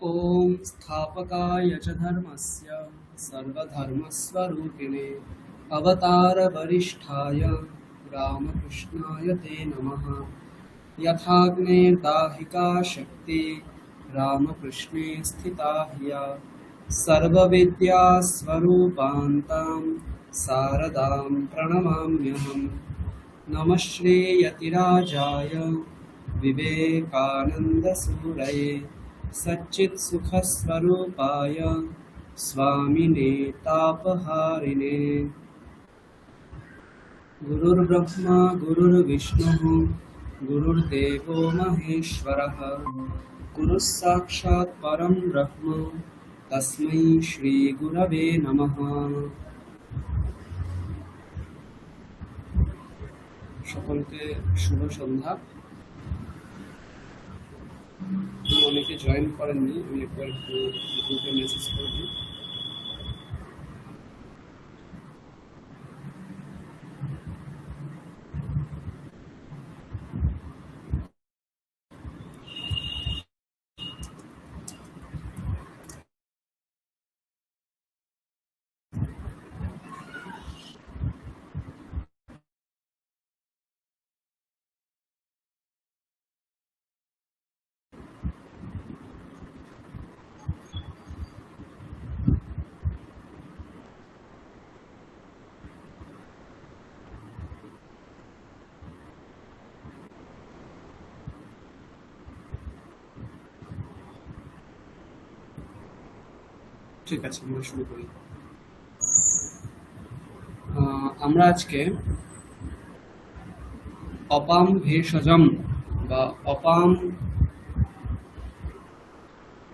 ॐ स्थापकाय च धर्मस्य सर्वधर्मस्वरूपिणे अवतारवरिष्ठाय रामकृष्णाय ते नमः। यथाग्नेर्दाहिका शक्ति रामकृष्णे स्थिता ह्य सर्वविद्यास्वरूपान्तां शारदां प्रणमाम्यहम्। नमः श्रीयतिराजाय विवेकानन्दसूरये सच्चित्सुखस्वरूपाय स्वामिने तापहारिणे। गुरुर्ब्रह्मा गुरुर्विष्णुः गुरुर्देवो महेश्वरः गुरुः साक्षात् परं ब्रह्म तस्मै श्रीगुरवे नमः। সকলকে শুভ সন্ধ্যা। অনেকে জয়েন করেননি, আমি একবার গ্রুপে মেসেজ করে দিই। ঠিক আছে, আমরা শুরু করি। আমরা আজকে অপাম ভেষজম বা অপাম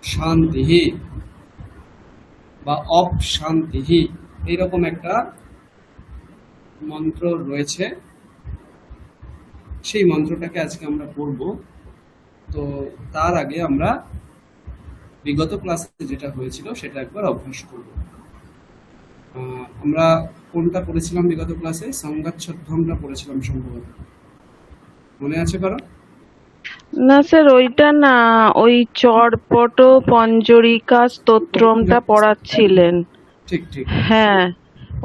শান্তিহি বা অপ শান্তিহি এইরকম একটা মন্ত্র রয়েছে, সেই মন্ত্রটাকে আজকে আমরা পড়ব। তো তার আগে আমরা বিগত ক্লাসে যেটা হয়েছিল সেটা একবার অভ্যাস করব। আমরা কোনটা পড়েছিলাম বিগত ক্লাসে? সংগাচ্ছধ্বমটা পড়েছিলাম সম্ভবত, মনে আছে কারো? না স্যার, ওইটা না, ওই চড়পট পঞ্জরিকা স্তোত্রমটা পড়াচ্ছিলেন। ঠিক ঠিক, হ্যাঁ,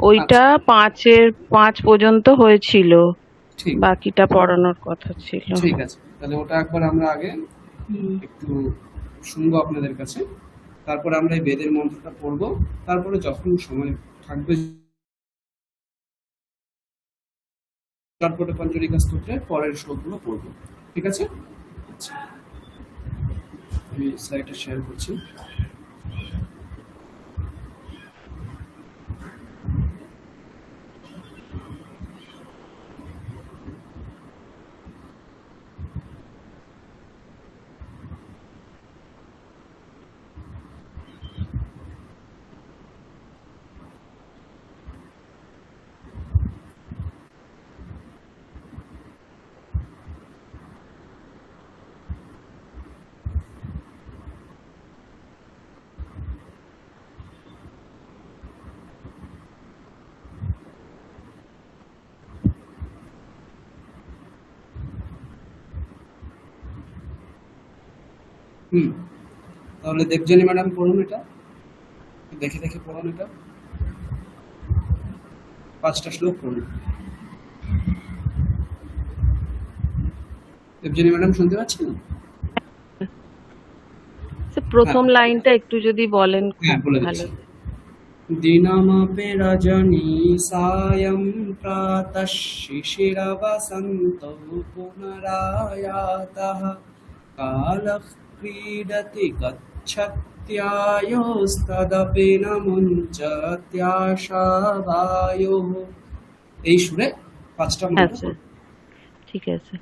ওইটা 5 পর্যন্ত হয়েছিল, ঠিক বাকিটা পড়ানোর কথা ছিল। ঠিক আছে, তাহলে ওটা একবার আমরা আগে একটু শুনবো আপনাদের কাছে, তারপরে আমরা এই বেদের মন্ত্রটা পড়বো, তারপরে যখন সময় থাকবে চটপটে পঞ্চরিকা স্তোত্রের পরের শ্লোকগুলো পড়বো। ঠিক আছে, আচ্ছা, আমি স্লাইডটা শেয়ার করছি। তাহলে দেবজানী ম্যাডাম পড়ুন, এটা দেখে দেখে পড়ুন, এটা 5টা শ্লোক পড়ুন। দেবজানী ম্যাডাম শুনতে পাচ্ছেন? প্রথম লাইনটা একটু যদি বলেন হ্যাঁ, বলে ভালো। দিচ্ছি। দিনমপি রজনী সায়ং প্রাতঃ শিশিরবসন্তৌ পুনরায়াতঃ কালঃ ক্রীডতি গচ্ছত্যায়োস্তদপি ন মুঞ্চত্যাশাবায়োঃ। এই সুরে 5টা মন্ত্র। ঠিক আছে।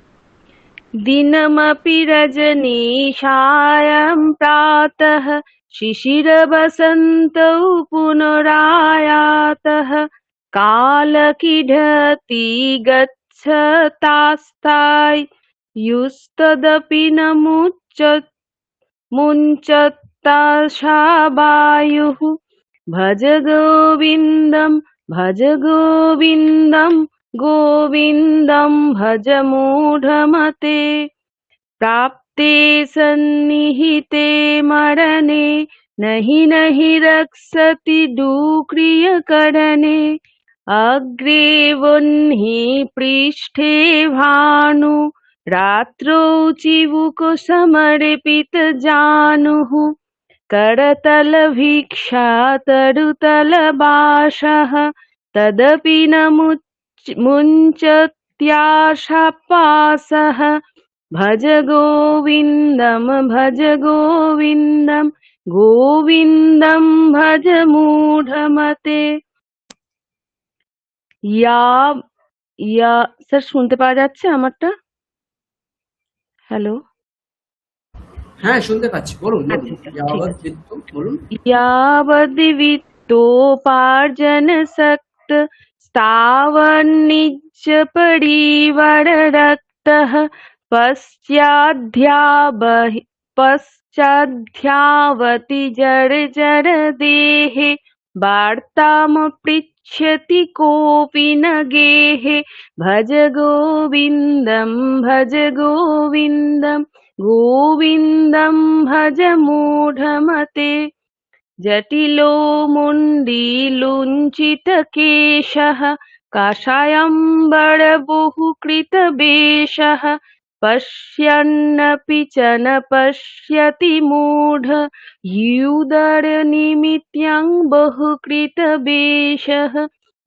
দিনমপি রজনীশায়ং প্রাতঃ শিশিরবসন্তৌ পুনরায়াতঃ কালকিঢতি গচ্ছতাস্তায় युस्तदपि न मुञ्चत्ताशावायुः। भज गोविन्दं भज गोविन्दं गोविन्दं भज मूढमते। प्राप्ते सन्निहिते मरणे नहि रक्षति डुक्रियकरणे अग्रे वह्नि पृष्ठे भानु रात्रौ चिबुक समर्पितजानुः करतलभिक्षा तरुतलवासः तदपि न मुञ्चत्याशापासः भज गोविन्दं गोविन्दं भज मूढमते। স্যার শুনতে পাওয়া যাচ্ছে আমারটা? হ্যালো, হ্যাঁ শুনতে পাচ্ছি, বলুন বলুন। আচ্ছা ঠিক যাবৎ আছে। বৃত্ত বলুন। यावद्वित्तोपार्जनसक्त स्थावन्निज परिवाररक्तः पश्चाद्यावति जर्जर देहे वार्तामपृच्छति कोऽपि न गेहे भज गोविन्दं गोविन्दं भज मूढमते जटिलो मुण्डीलुञ्चितकेशः काषायम्बरबहुकृतवेषः पश्यन्नपि च न पश्यति मूढ ह्युदरनिमित्तं बहुकृतवेषः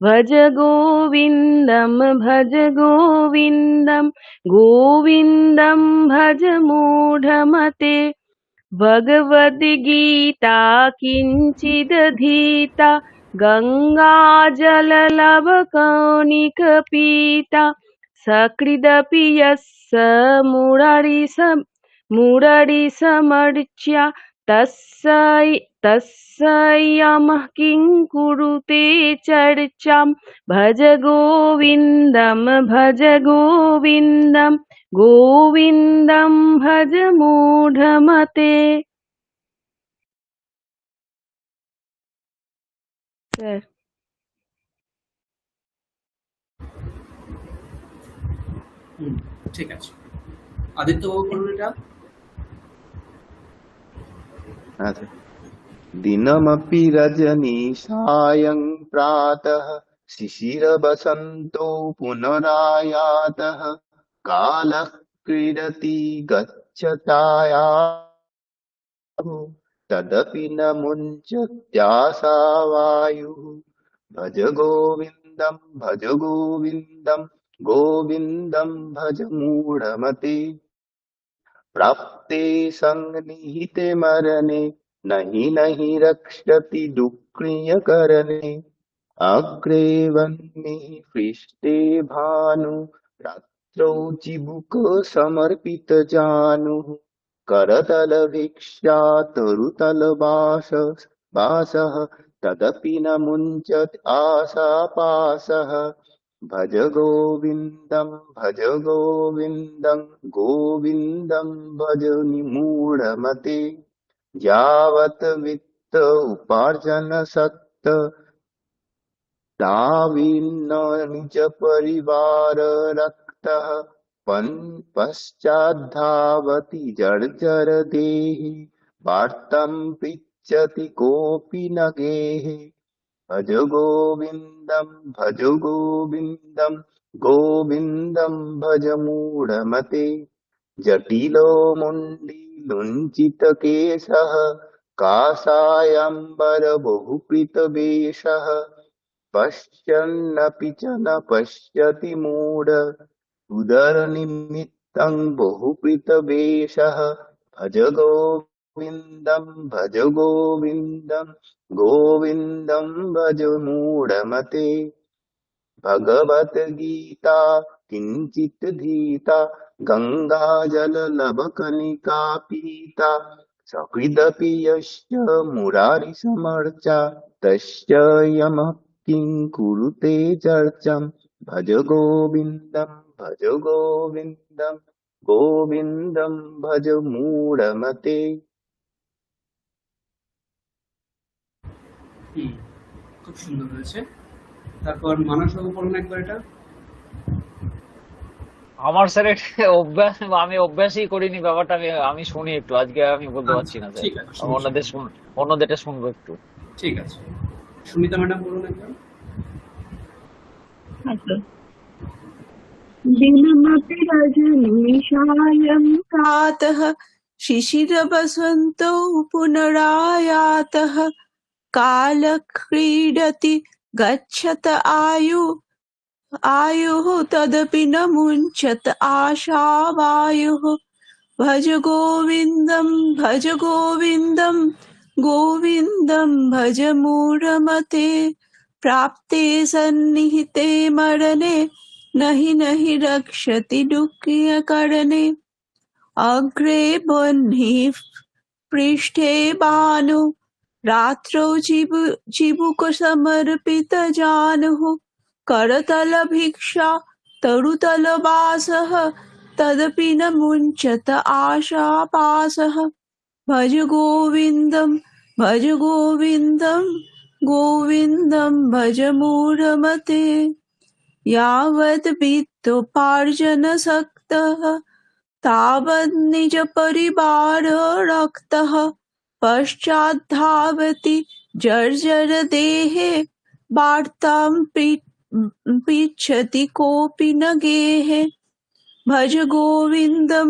भज गोविन्दं गोविन्दं भज मूढमते भगवद्गीता किञ्चिदधीता गङ्गाजललवकौनिकपीता सकृदपि यस्य मुरारिसमर्च्या तस्यमः किं कुरुते चर्चां भज गोविन्दं भज मूढमते। স্যার ঠিক আছে, আদিত্য বাবু বলুন এটা। আচ্ছা। दिनमपि रजनीसायं प्रातः शिशिरवसन्तो पुनरायातः कालः क्रीडति गच्छतायाः तदपि न मुञ्चत्याशावायुः भज गोविन्दं गोविन्दं भज मूढमते प्राप्ते सन्निहिते मरणे नहि रक्षति डुक्रियकरणे अग्रे वह्निः पृष्ठे भानु रात्रौ चिबुक समर्पितजानुः करतलभिक्षा तरुतलवासः तदपि न मुञ्चत् आशापाशः भज गोविन्दं भज मूढमते यावत् वित्त उपार्जनसक्त ताविन्न निज परिवार रक्तः पश्चाद्धावति जर्जर देहि वार्तां पृच्छति कोऽपि न गेहे भज गोविन्दं भज मूढमते जटिलो मुण्डीलुञ्चितकेशः काषायम्बरबहुकृतवेषः पश्यन्नपि च न पश्यति मूढ उदरनिमित्तं बहुकृतवेषः भज गोविन्दं भज मूढमते भगवद्गीता किञ्चित् धीता गङ्गाजललवकणिका पीता सकृदपि यस्य मुरारिसमर्चा तस्य यमः किं कुरुते चर्चां भज गोविन्दं भज मूढमते। খুব সুন্দর হয়েছে। তারপর মানস বাবু পড়ুন একবার এটা। আমার স্যার অভ্যাস, আমি অভ্যাসই করিনি ব্যাপারটা, আমি আমি শুনি একটু, আজকে আমি বলতে আচ্ছা পারছি না স্যার। ঠিক আছে, আমি সমস্যা নেই। অন্যদেরটা শুনবো একটু। ঠিক আছে, সুমিতা ম্যাডাম বলুন একবার। আচ্ছা, दिनमपि रजनीशायं प्रातः शिशिरवसन्तौ पुनरायातः कालक्रीडति गच्छत आयुः तदपि न मुञ्चत आशावायुः भज गोविन्दं गोविन्दं भज मूढमते प्राप्ते सन्निहिते मरणे नहि रक्षति दुःखियकरणे अग्रे बह्निः पृष्ठे बाणो रात्रौ चिबुकसमर्पितजानुः करतलभिक्षा तरुतलवासः तदपि न मुञ्चत आशापाशः भज गोविन्दं गोविन्दं भज मूढमते यावद् वित्तोपार्जनशक्तः तावद् निजपरिवाररक्तः पश्चाद्धावति जर्जरदेहे वार्तां पृच्छति कोऽपि न गेहे भज गोविन्दं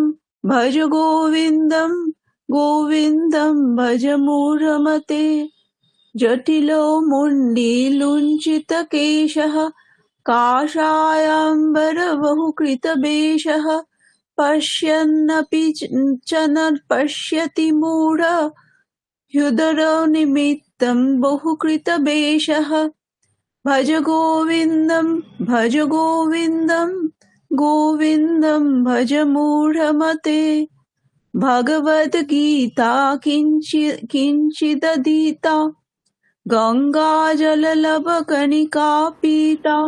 गोविन्दं भज मूढमते जटिलो मुण्डीलुञ्चितकेशः काषायाम्बरबहुकृतवेषः पश्यन्नपि च न पश्यति मूढ ह्युदरनिमित्तं बहुकृतवेषः भज गोविन्दं गोविन्दं भज मूढमते भगवद्गीता किञ्चिदधीता गङ्गाजललभकणिका पीता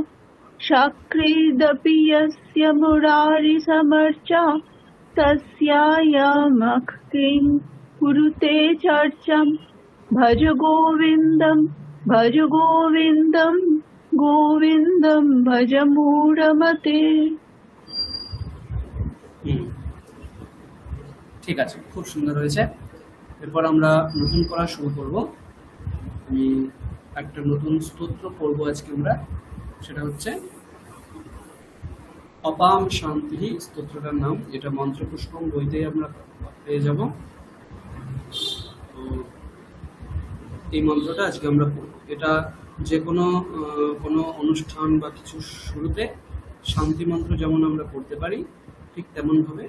शक्रिदपि यस्य मुरारिसमर्चा तस्यायमः किं कुरुते चर्चां भज गोविन्दं भज मूढमते। হুম, ঠিক আছে, খুব সুন্দর হয়েছে। এরপর আমরা নতুন পড়া শুরু করব। আমি একটা নতুন স্তোত্র পড়ব আজকে আমরা, সেটা হচ্ছে অপাম শান্তি স্তোত্রটার নাম। এটা মন্ত্রপুষ্পম বইতেই আমরা পেয়ে যাব। তো এই মন্ত্রটা আজকে আমরা পড়ব। এটা যে কোনো কোনো অনুষ্ঠান বা কিছু শুরুতে শান্তি মন্ত্র যেমন আমরা পড়তে পারি, ঠিক তেমনভাবে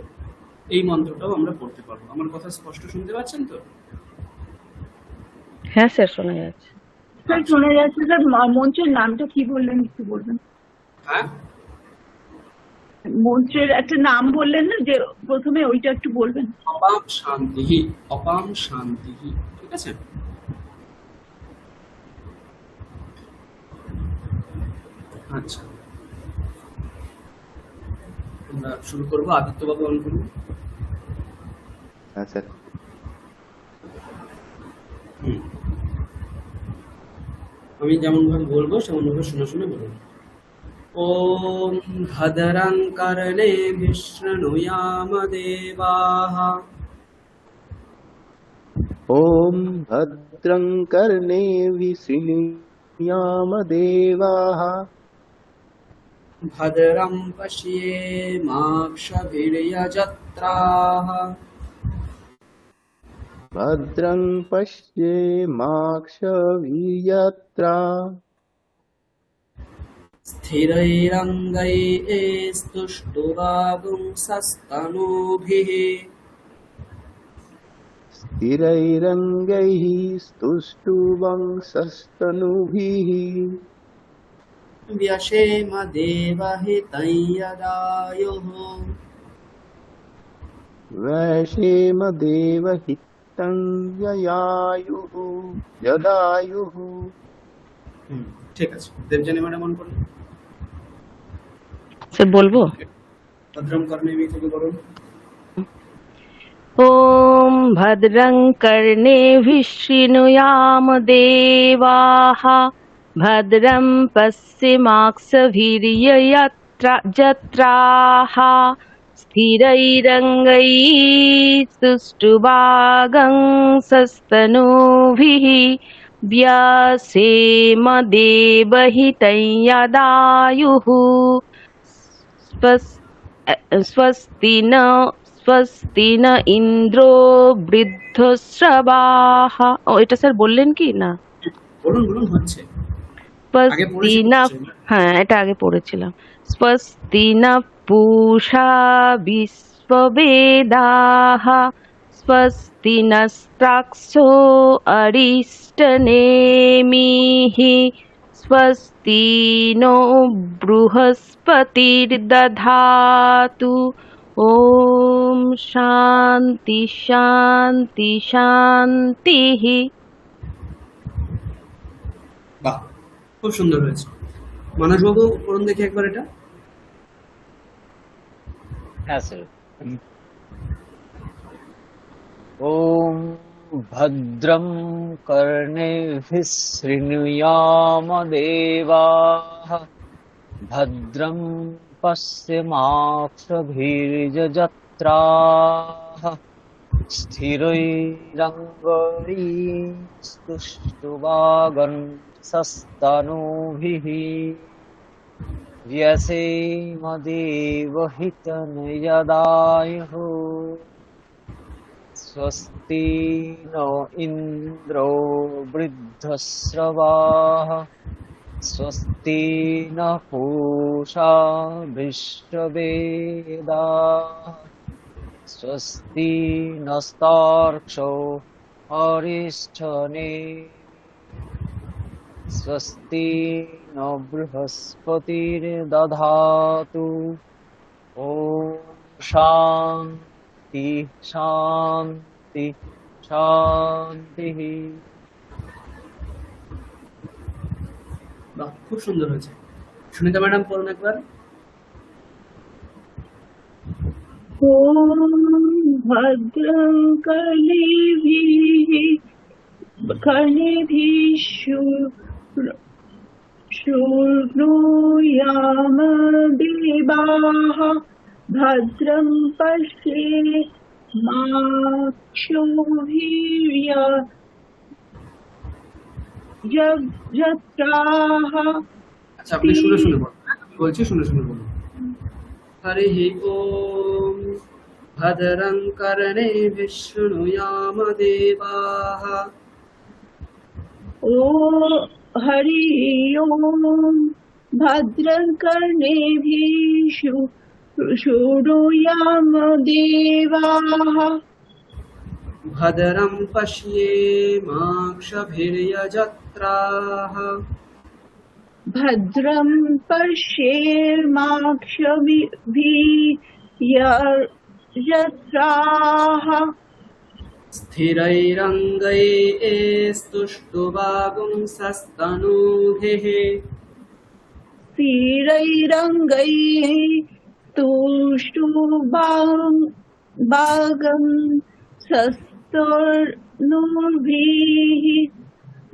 এই মন্ত্রটাও আমরা পড়তে পারবো। আমার কথা স্পষ্ট শুনতে পাচ্ছেন তো? হ্যাঁ স্যার, শোনা যাচ্ছে। স্যার শোনা যাচ্ছে। স্যার মঞ্চের নামটা কি বললেন একটু বলবেন? হ্যাঁ, মঞ্চের একটা নাম বললেন না, যে প্রথমে ওইটা একটু বলবেন। অপাম শান্তি, অপাম শান্তি, ঠিক আছে? আচ্ছা, আমরা শুরু করবো। আদিত্যবাবু অন করুন। হ্যাঁ স্যার। আমি যেমন ভাবে বলবো সেমন ভাবে শুনে শুনে বলুন। ওম ভদ্রং কর্ণেভিঃ শৃণুয়াম দেবাঃ ॐ भद्रं कर्णेभिः शृणुयाम देवाः भद्रं पश्येमाक्षभिर्यजत्राः भद्रं पश्येमाक्षभिर्यजत्रा स्थिरैरङ्गैस्तुष्टुवागुंसस्तनूभिः स्थिरैरङ्गैः स्तुष्टुवंसस्तनूभिः व्यशेम देवहितं यदायुः वैषेम देवहितं यदायुः। ঠিক আছে, দেবজানী ম্যাডাম অন করুন। স্যার বলবো? ভদ্রম কর্ণেভিঃ থেকে বলুন। ॐ भद्रं कर्णेभिः शृणुयाम देवाः भद्रं पश्येमाक्षभिर्यजत्राः जत्राः स्थिरैरङ्गैः सुष्ठुभागं सस्तनूभिः व्यासेमदेवहितं यदायुः स्वस्ति न ইন্দ্র বৃদ্ধশ্রবাः। ও এটা স্যার বললেন কি না? বলুন বলুন, হচ্ছে আগে স্বস্তি পড়েছি না, হচ্ছে। হ্যাঁ এটা আগে পড়েছিলাম। স্বস্তি ন পূষা বিশ্ববেদাः স্বস্তি নস্তাক্ষ্যো অরিষ্টনেমিः স্বস্তি নো বৃহস্পতির্দধাতু। ওম শান্তি শান্তি শান্তিঃ। বাহ, খুব সুন্দর হয়েছে। মানসবাবু পড়ুন দেখি একবার এটা। হ্যাঁ স্যার। ওম ভদ্রম কর্ণেভিঃ শৃণুয়াম দেবাঃ ভদ্রম পশ্যমাক্ষভির্যজত্রাঃ স্থিरैरङ्गैस्तुष्टुवागंसस्तनूभिः व्यसेमदेवहितं यदायुः स्वस्ति नो इन्द्रो वृद्धश्रवाः स्वस्ति न पूषा विश्ववेदाः स्वस्ति नस्तार्क्ष्यो अरिष्ठनेमिः स्वस्ति न बृहस्पतिर्दधातु। ॐ शान्ति शान्ति शान्तिः। বাহ, খুব সুন্দর হয়েছে। সুনিতা ম্যাডাম পড়ুন একবার। ॐ भद्रं कर्णेभिः शृणुयाम देवाः भद्रं पश्येमाक्षभिर्यजत्राः। আচ্ছা, আপনি শুনে শুনে বলুন, বলছি শুনে শুনে বলুন। হরিঃ ওম ভদ্রং কর্ণেভিঃ শৃণুয়াম দেবাঃ। ॐ हरि ओम भद्रं कर्णेभिः शृणुयाम देवाः भद्रं पश्येमाक्षभिर्यजत्राः। भद्रं पश्येमाक्षभिर्यजत्राः स्थिरैरङ्गैस्तुष्टुवागुंसस्तनूभिः स्थिरैरङ्गैः तुष्टुवागं सस्तनूभिः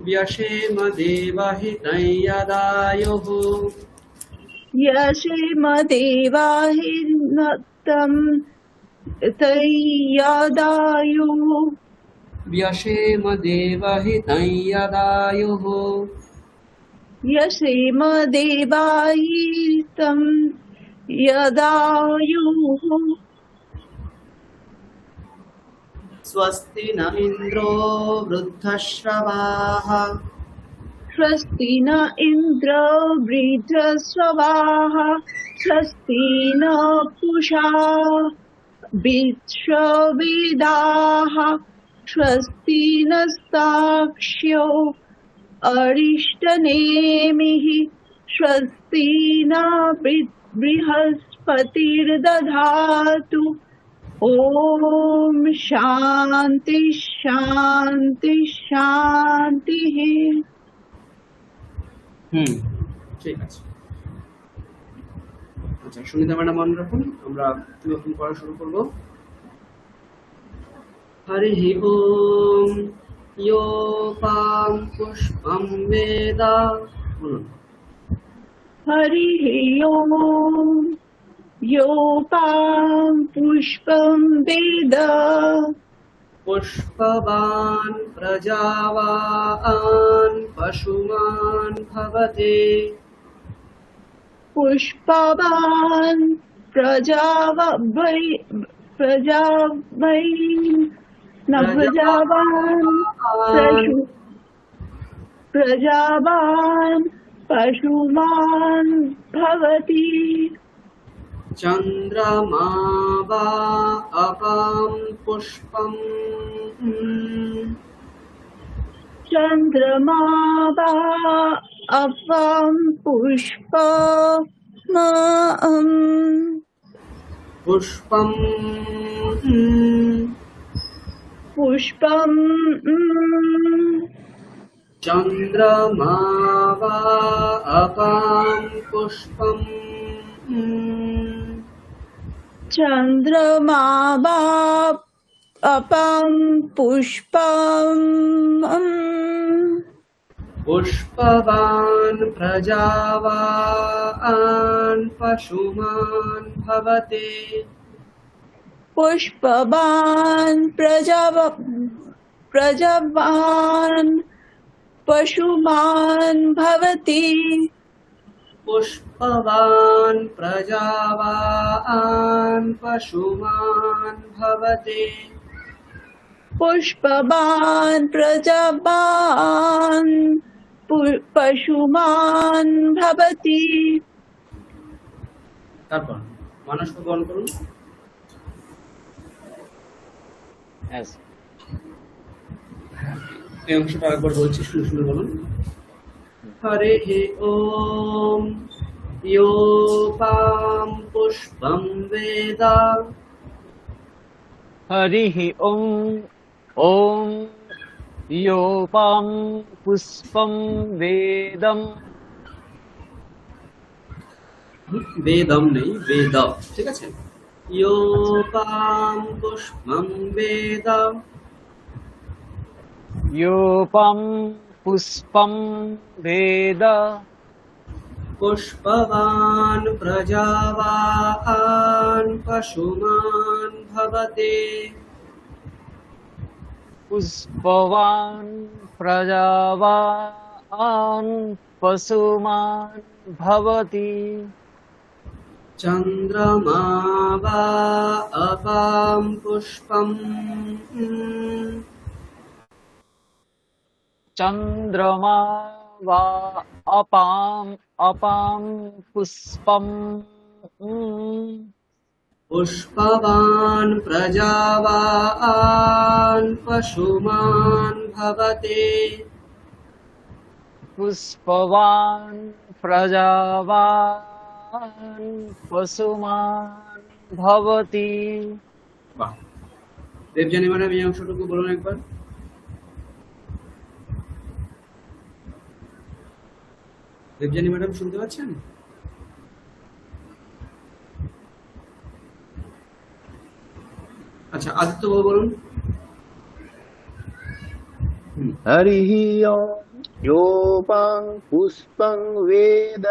व्यशेम देवहितं यदायुः यशेम देवाहितं तयदायुः व्यशेम देवहितं यदायुः यशेम देवाहितं यदायुः स्वस्ति न इन्द्रो वृद्धश्रवाः स्वस्ति न इन्द्र वृद्धश्रवाः स्वस्ति न पूषा विश्ववेदाः स्वस्ति नस्ताक्ष्यो अरिष्टनेमिः स्वस्ति न बृहस्पतिर्दधातु। ओम शांति शांति शांति। ঠিক আছে। আচ্ছা, সুনিতা ম্যাডাম মনে রাখুন, আমরা নতুন পড়া শুরু করব। হরিঃ ওম योपां पुष्पं वेद। বলুন। हरिः ओम् योपां पुष्पं वेद पुष्पवान् प्रजावान् पशुमान् भवते पुष्पवान् प्रजावै न प्रजावान् प्रजावान् पशुमान् भवति चन्द्रमा वा अपां पुष्पम् चन्द्रमा वा अपां पुष्पम् पुष्पं चन्द्रमा वा अपां पुष्पम् चन्द्रमा वा अपां पुष्पम् पुष्पवान् प्रजावान् पशुमान् भवते पुष्पवान् प्रजावान् पशुमान् भवति पुष्पवान् प्रजावान् पशुमान् भवते पुष्पवान् प्रजावान् पशुमान् भवति তারপর মানুষ গ্রহণ করুন Yes. এই অংশটা একবার বলছি শুনে শুনে বলুন হরে ওম योपां पुष्पं वेद हरिः ॐ ॐ योपां पुष्पं वेदम् वेदम नहीं वेद ठीक है योपां पुष्पं वेद योपां पुष्पं वेद पुष्पवान् प्रजावान् पशुमान् भवते पुष्पवान् प्रजावान् पशुमान् भवति चन्द्रमा वा अपां पुष्पम् चन्द्रमा वा अपां पुष्पम् पुष्पवान् प्रजावान् पशुमान् भवते पुष्पवान् प्रजावान् पशुमान् भवति वाह देवजानी मैडम এই অংশটুকু বলুন একবার দেবজানী ম্যাডাম শুনতে পাচ্ছেন আচ্ছা আদিত্য বাবু বলুন हरिः ओम् योपां पुष्पं वेद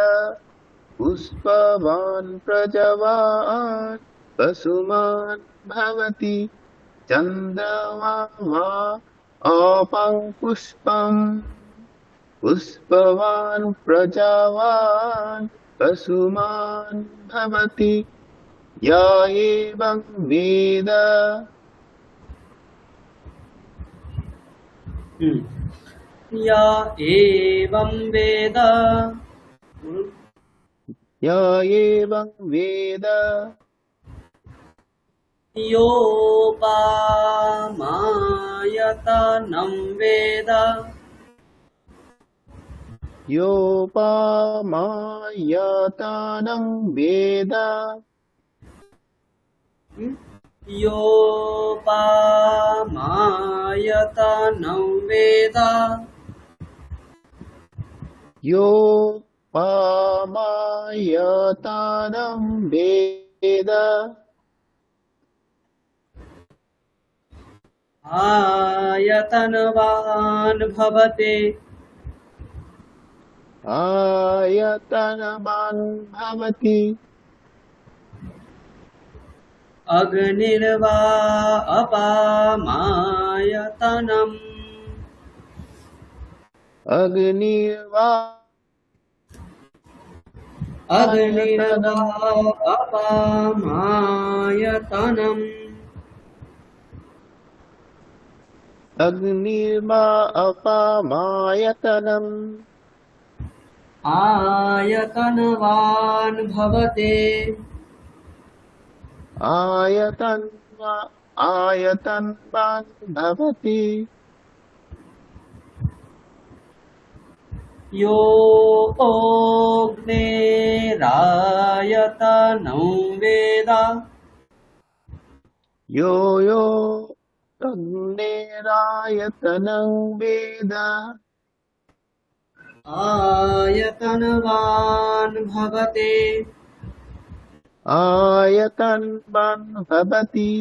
पुष्पवान् प्रजवान् पशुमान् भवति चन्द्रमा वा अपां पुष्पम् पुष्पवान् प्रजावान् पशुमान् भवति या एवं वेद या एवं वेद या एवं वेद योपामायतनं वेद योपामायतनं वेद योपामायतनं वेद योपामायतनं वेद आयतनवान् भवते आयतनवान् भवति अग्निर्वा अपामायतनम् अग्निर्वा अग्निर्वा अपामायतनम् अग्निर्वा अपामायतनम् आयतनवान् भवते आयतनवान् भवति यो अग्नेरायतनं वेद यो अग्नेरायतनं वेद आयतनवान् भवते। आयतनवान् भवति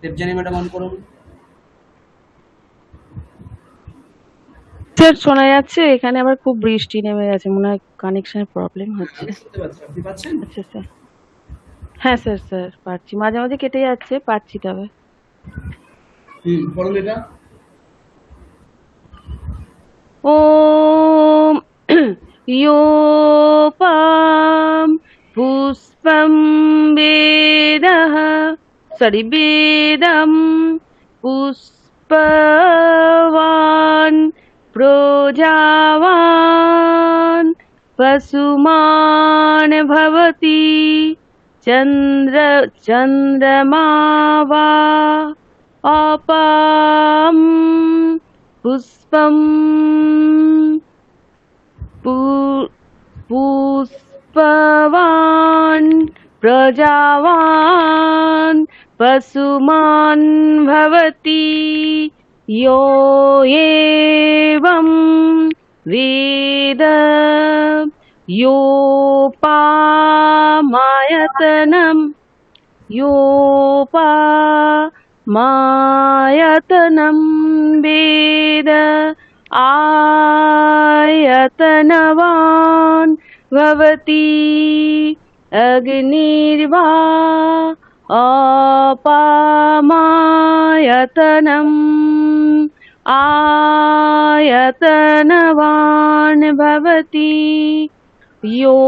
দেবযানী ম্যাডাম অন করুন। স্যার শোনা যাচ্ছে, এখানে আবার খুব বৃষ্টি নেমে গেছে, মনে হয় কানেকশনের প্রবলেম হচ্ছে। আমি শুনতে পাচ্ছি, আপনি পাচ্ছেন? আচ্ছা স্যার, হ্যাঁ স্যার স্যার পাচ্ছি, মাঝে মাঝে কেটে যাচ্ছে, পাচ্ছি তবে। পড়ুন এটা। ॐ योपां पुष्पं वेदः वेदं पुष्पवान् प्रोजावान् पशुमान् भवति चन्द्रमा वा अपां पुष्पं पुष्पवान् प्रजावान् पशुमान् भवति यो एवं वेद योपामायतनं वेद आयतनवान् भवति अग्निर्वा अपामायतनम् आयतनवान् भवति यो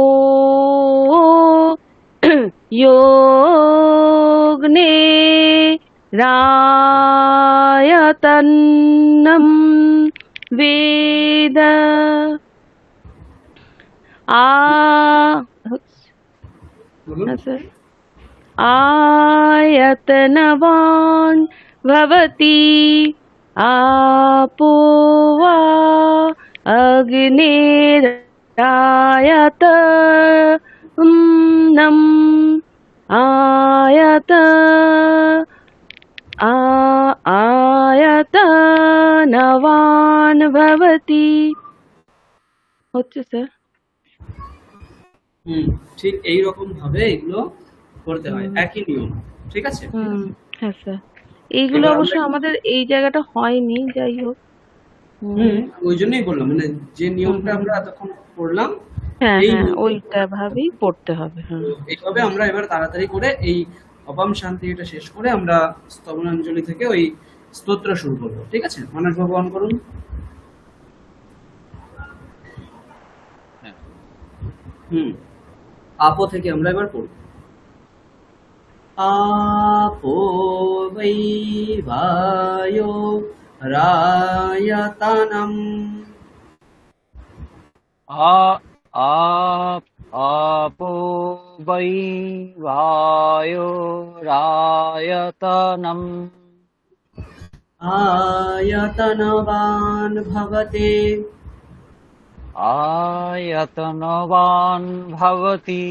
योऽग्निरायतनं वेद आयतनवान् भवति आपो वा अग्निरायतनम् आयतनवान् भवति। হচ্ছে স্যার। ঠিক এই রকম ভাবে এগুলো করতে হয়, একই নিয়ম। ঠিক আছে? হ্যাঁ স্যার, এইগুলো অবশ্য আমাদের এই জায়গাটা হয়নি, যাই হোক। ওই জন্যই বললাম, মানে যে নিয়মটা আমরা এতক্ষণ পড়লাম, হ্যাঁ এই হ্যাঁ, ওইটা ভাবেই পড়তে হবে। এইভাবে আমরা এবার তাড়াতাড়ি করে এই অপাম শান্তি এটা শেষ করে আমরা স্তবনাঞ্জলি থেকে ওই স্তোত্র শুরু করবো। ঠিক আছে? মানস ভগবান করুন। আপো থেকে আমরা এবার পড়ব। আপো বৈ বায়ো রায়তানম आपो वै वायोरायतनम् आयतनवान् भवते आयतनवान् भवति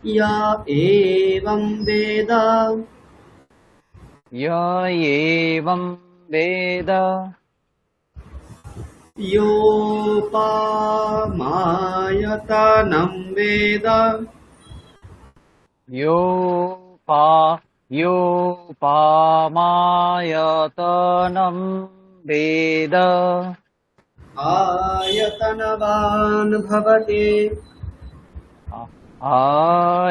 य एवं वेद य एवं वेद योपामायतनं वेद योपामायतनं वेद आयतनवान् भवति आयतनवान्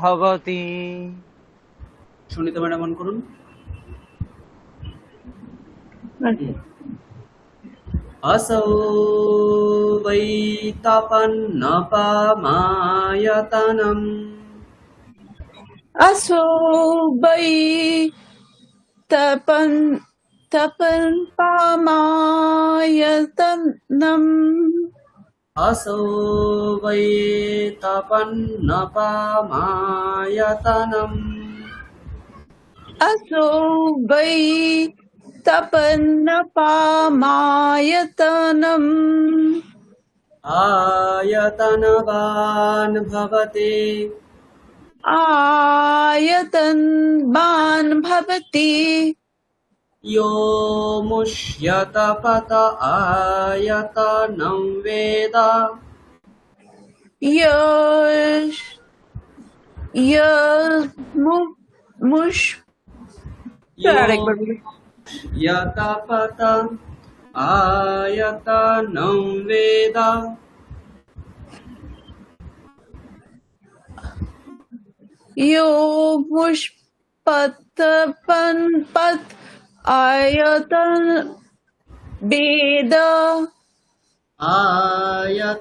भवति। সুনিতা ম্যাডাম অন করুন। असौ वै तपन्नपामायतनम् असो वै तपन पामायतनम् असौ वै तपन्नपामायतनम् असो वै तपन्नपामायतनम् आयतनवान् भवति आयतनवान् भवति यो मुष्यतपत आयतनं वेद यश मुश यतपत आयतनं वेद यो मुष्पतपन पत आयतन वेद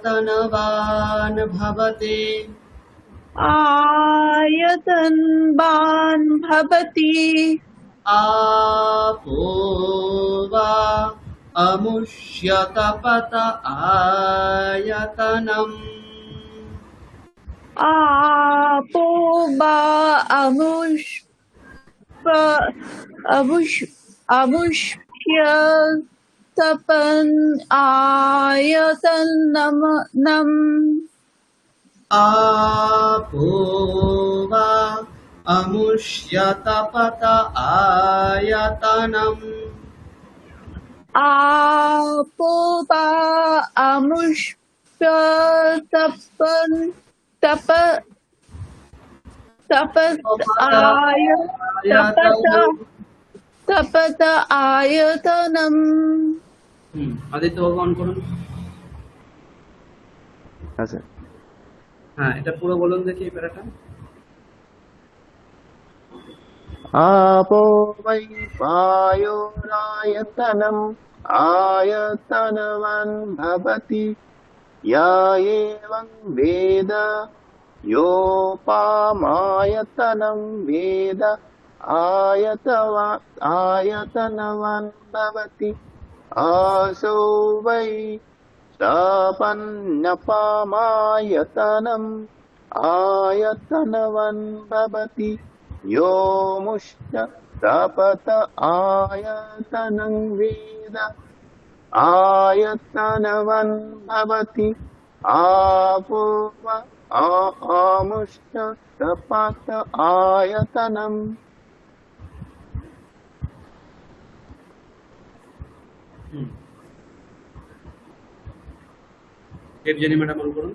आयतनवान् भवति आयतनवान् भवति आपो वा अमुष्यतपत आयतनम् आपो वा अमुष्य तपन आयतनम् आपो वा अमुष्यतपत आयतनम् आपो वा अमुष्य तपन तपत आयतनम्। আদিত্য বাবু অন করুন। হ্যাঁ স্যার। হ্যাঁ, এটা পুরো বলুন দেখি এই প্যারাটা। आपो वै वायोरायतनम् आयतनवान् भवति य एवं वेद योपामायतनं वेद आयतनवान् भवति असौ वै तपन्नपामायतनम् आयतनवान् भवति यो मुष्य तपत आयतनं वेद आयतनवान् भवति आपो वा आमुष्य तपत आयतनम्। দেবযানী ম্যাডাম অন করুন।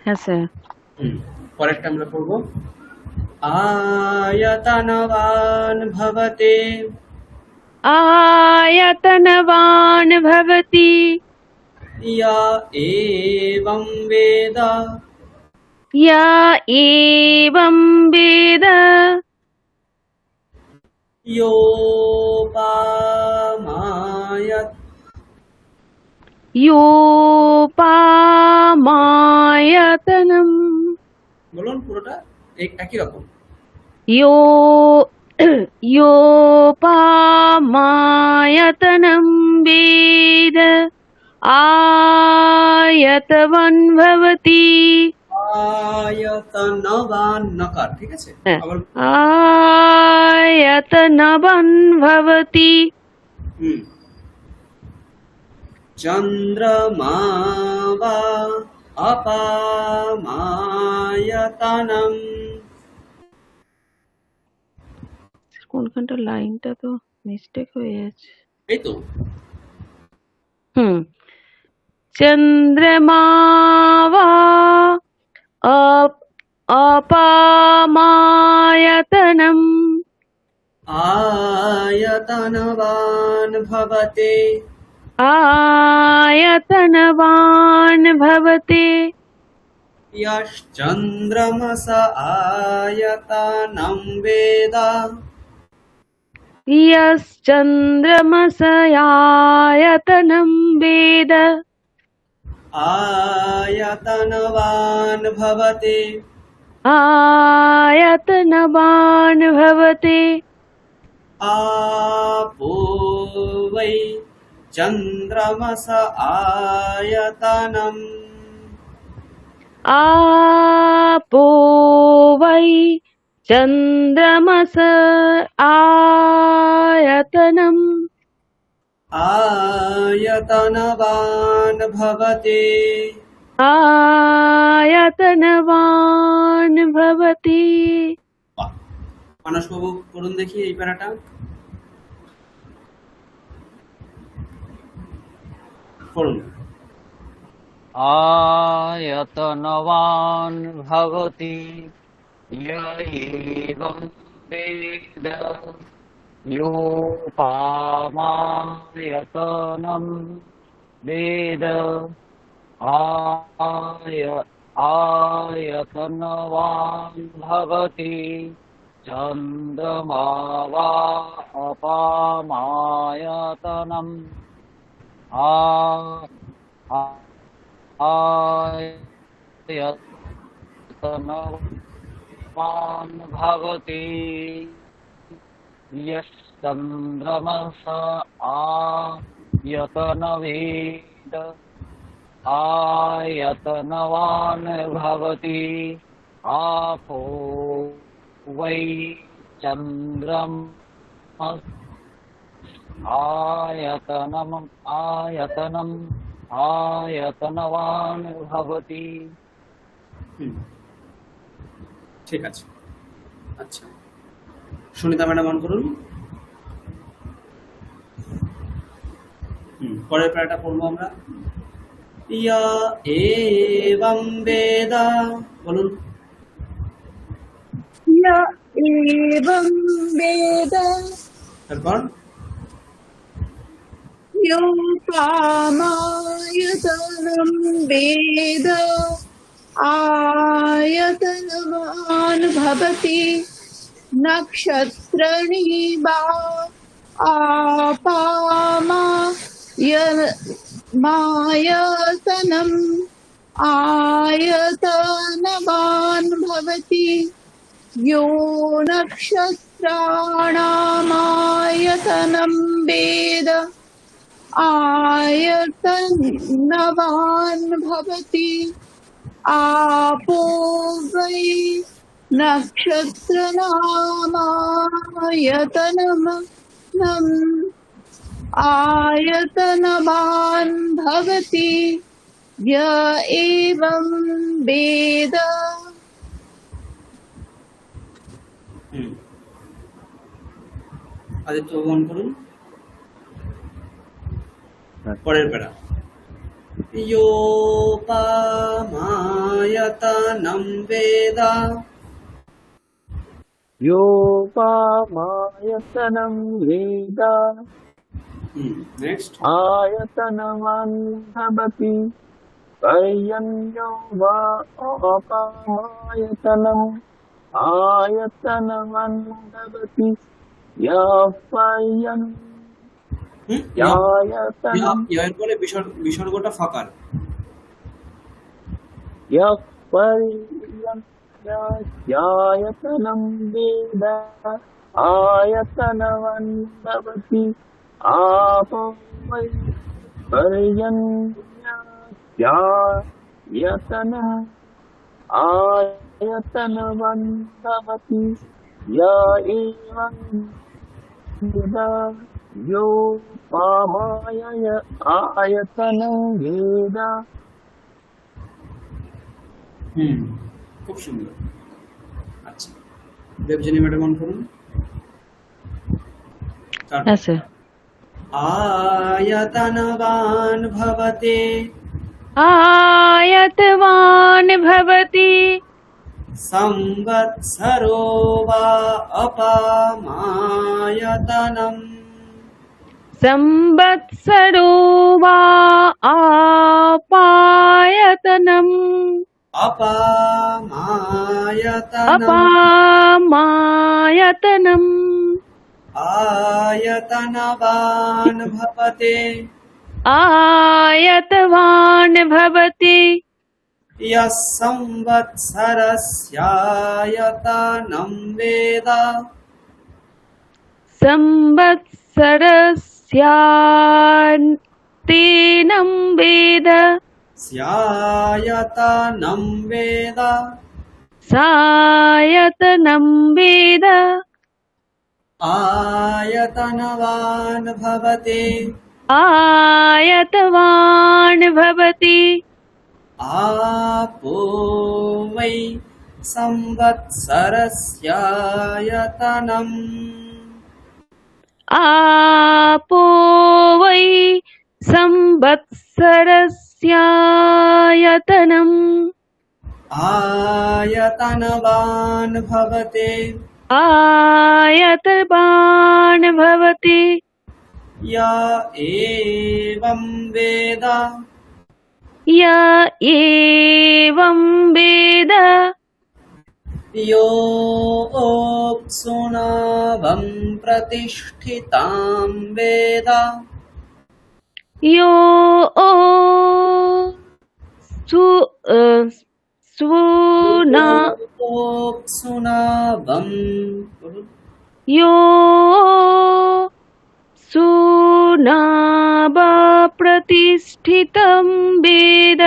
হ্যাঁ স্যার। পরেরটা আমরা পড়বো। आयतनवान् भवति आयतनवान् भवति य एवं वेद य एवं वेद योपामायतनम्। বলুন পুরোটা একই রকম। योपामायतनं वेद आयतवन् भवति आयतनवान् नकार, ঠিক আছে? আবার आयतनवन् भवति चंद्रमा वा अपामायतनम्। কোনখানটা লাইনটা তো মিস্টেক হয়ে যাচ্ছে। এই তো চন্দ্রমা वा आपामायतनम् आयतनवान् भवते आयतनवान् भवते यश्चन्द्रमस आयतनं वेद यश्चन्द्रमसयायतनं वेद आयतनवान् भवते आयतनवान् भवते आपो वै चन्द्रमस आयतनम् आपो वै चन्द्रमस आयतनम् आयतनवान् भवते आयतनवान् भवति। মানসবাবু পড়ুন দেখি এই প্যারাটা। পড়ুন। आयतनवान् भवति य एवं वेद योपामायतनं वेद आयतनवान् भवति चन्द्रमा वा अपामायतनम् आयतनवान् भवति यश्चन्द्रमस आयतनवेद आयतनवान् भवति आपो वै चन्द्रमस आयतनवान् भवति। ঠিক আছে। আচ্ছা, সুনিতা ম্যাডাম অন করুন। পরের প্যারাটা পড়বো আমরা। ইয়া এবং বেদ, বলুন। य एवं वेद তারপর योपामायतनं वेद आयतनवान् भवति नक्षत्राणि वा आपामायतनम् आयतनवान् भवति यो नक्षत्राणामायतनं वेद आयतनवान् भवति आपो वै नक्षत्रनामायतनम् आयतनवान् भवति य एवं वेद। আদিত্য অন করুন। পরের প্যারা। योपामायतनं वेद योपामायतनं वेद नेक्स्ट आयतनवान् भवति पर्यन्यो वा अपामायतनम् आयतनवान् भवति यः पर्यन् এর পরে বিসর্গটা ফাঁকার। यः पर्यन्यायतनं वेद आयतनवान् भवति आपो वै पर्यन्यायतनम् आयतनवान् भवति य एवं वेद योपामाय आयतनं वेद। খুব সুন্দর। আচ্ছা, দেবজনী ম্যাডাম অন করুন। Yes, sir. आयतनवान् भवते आयतवान् भवति संवत्सरो वा अपामायतनम् संवत्सरो वा आपायतनम् अपामायतनम् आयतनवान् भवते आयतवान् भवति यः संवत्सरस्यायतनं वेद संवत्सरस्यातेनं वेद स्यायतनं वेद सायतनं वेद आयतनवान् भवते आयतवान् भवति आपो वै संवत्सरस्यायतनम् आपो वै संवत्सरस्यायतनम् आयतनवान् भवते आयतवान् भवति य एवं वेद य एवं वेद योऽप्सुनावं प्रतिष्ठितां वेद यो सुना योऽप्सुनावं यो सुनावा प्रतिष्ठितं वेद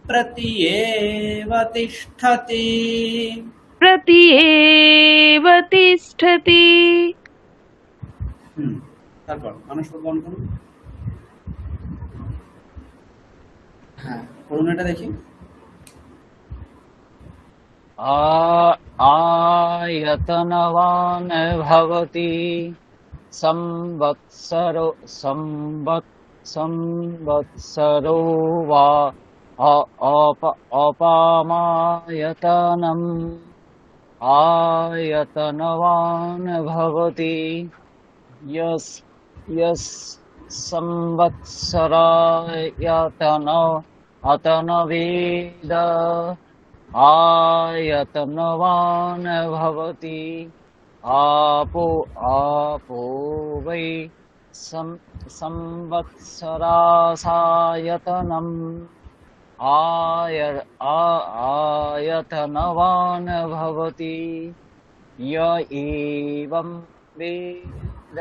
प्रत्येव तिष्ठति प्रत्येव तिष्ठति তারপর মানুষ বর্ণ করুন। হ্যাঁ করুন, এটা দেখি। आयतनवान् भवति संवत्सरो वा अपामायतनम् आयतनवान् भवति यस् संवत्सरायतनवेद आयतनवान् भवति आपो वै संवत्सरासायतनम् आयतनवान् भवति य एवं वेद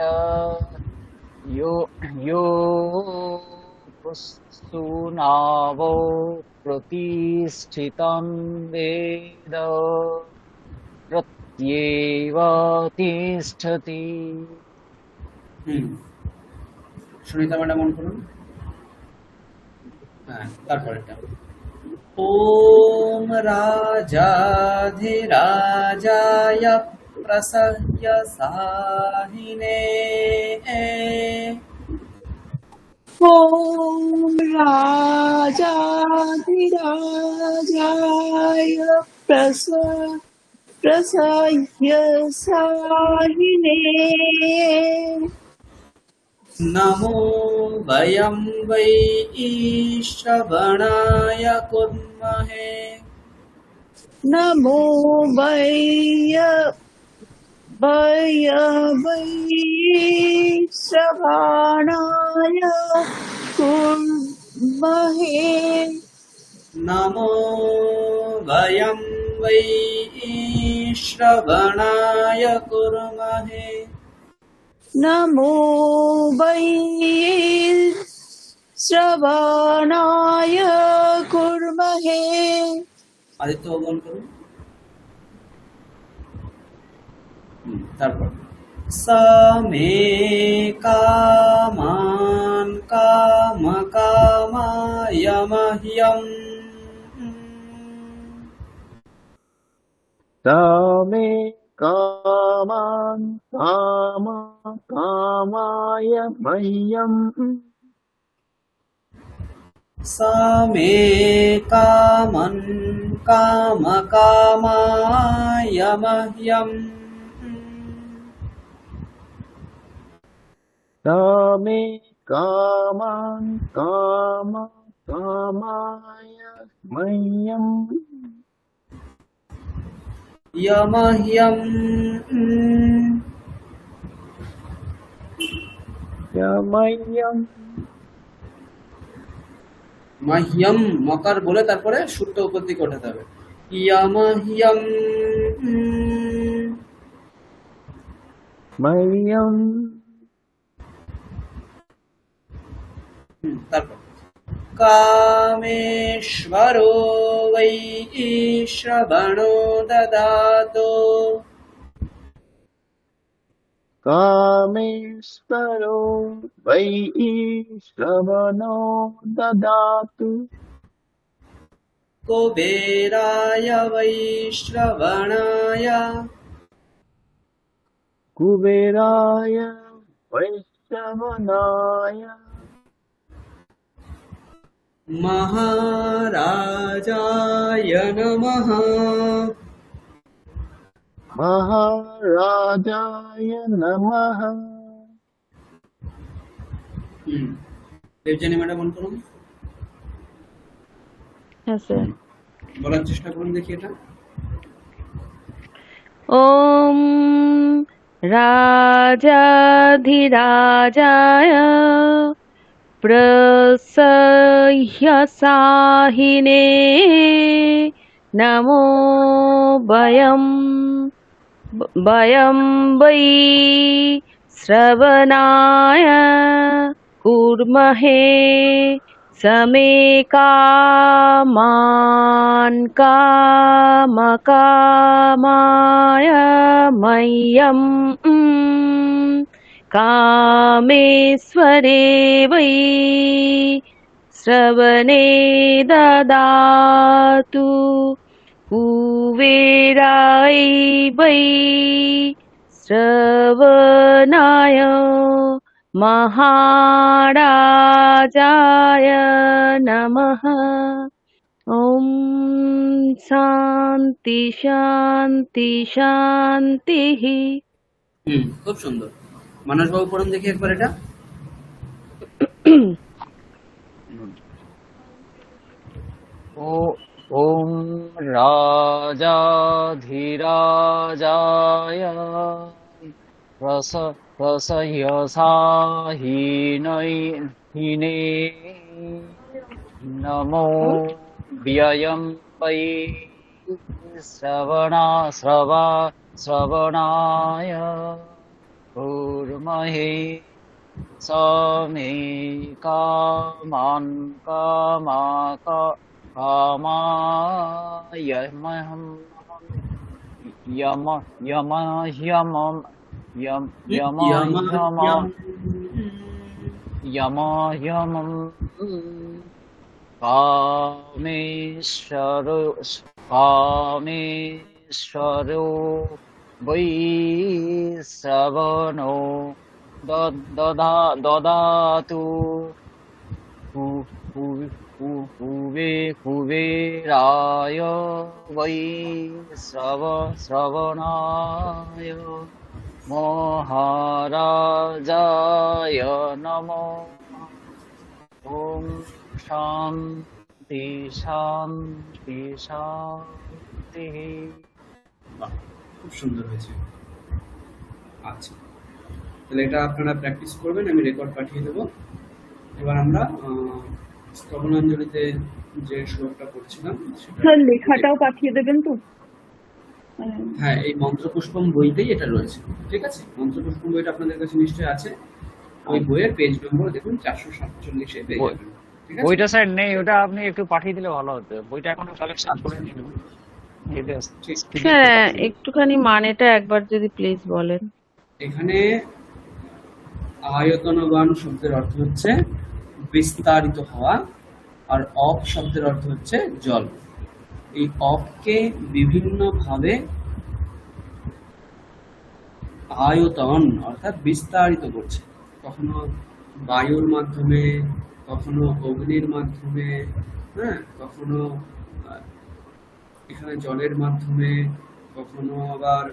यो सुनावो प्रतिष्ठितं वेद प्रत्येव तिष्ठति। সুনিতা ম্যাডাম মন করুন। হ্যাঁ তারপর এটা ওম রাজাধিরাজায় প্রসহ্য সাহিনে ॐ राजाधिराजाय प्रसह्यसाहिने नमो वयं वै श्रवणाय कुर्महे नमो वै श्रवणाय कुर्महे नमो वयं वै श्रवणाय कुर्महे नमो वै श्रवणाय कुर्महे। आदित्य बोल करूं। তারপর समे कामान् कामकामाय मह्यम् समे कामान् कामाय मह्यम् समे कामन् कामकामाय मह्यम् कामे कामान् कामाय मह्यम् यमह्यम् मह्यम् मह्यम मकार बोले তারপরে শুদ্ধ উপর দিকে ওঠাতে হবে यमह्यम मह्यम् তারপর कामेश्वरो वै श्रवणो ददातो कामेश्वरो वै श्रवणो ददातु कुबेराय वै श्रवणाय कुबेराय वै श्रवणाय महाराजाय नमः महाराजाय नमः দেবযানী ম্যাডাম বলুন করুন হ্যাঁ স্যার। বলার চেষ্টা করুন দেখি এটা ওম রাজাধিরাজায় প্রসহ্যসাহিনে নমো বয়ম वै श्रवणाय कुर्महे समे कामान् कामकामाय मह्यम् कामेश्वरे वै श्रवणे ददातु कुबेराय वै श्रवणाय महाराजाय नमः। ॐ शान्ति शान्ति शान्तिः। খুব সুন্দর। মানস বাবু পড়ুন দেখি একবার এটা। ॐ राजाधिराजाय प्रसह्यसाहिने नमो व्ययं वै श्रवणाय कुर्महे समे कामान् कामाय मह्यम् यमह्यमम् कामेश्वरो वै श्रवणो ददातु कुबेराय वै श्रवणाय महाराजाय नमो। ॐ शान्ति शान्ति शान्तिः। খুব সুন্দর হয়েছে। আচ্ছা, তাহলে এটা আপনারা প্র্যাকটিস করবেন, আমি রেকর্ড পাঠিয়ে দেবো। এবার আমরা স্তবনাঞ্জলিতে যে শ্লোকটা পড়ছিলাম স্যার লেখাটাও পাঠিয়ে দেবেন তো? হ্যাঁ, এই মন্ত্রপুষ্পম বইতেই এটা রয়েছে। ঠিক আছে, মন্ত্রপুষ্পম বইটা আপনাদের কাছে নিশ্চয়ই আছে। ওই বইয়ের পেজ নম্বর দেখুন 447 পেয়ে যাবেন। ঠিক আছে, বইটা স্যার নেই, ওটা আপনি একটু পাঠিয়ে দিলে ভালো হতো। বইটা এখনো কালেকশন করে নিন। হ্যাঁ, একটুখানি মানেটা একবার যদি প্লিজ বলেন। এখানে আয়তনবান শব্দের অর্থ হচ্ছে বিস্তারিত হওয়া, আর অপ শব্দের অর্থ হচ্ছে জল। এই অপকে বিভিন্ন ভাবে আয়তন অর্থাৎ বিস্তারিত করছে, কখনো বায়ুর মাধ্যমে, কখনো অগ্নির মাধ্যমে, হ্যাঁ, কখনো এখানে জলের মাধ্যমে, কখনো আবার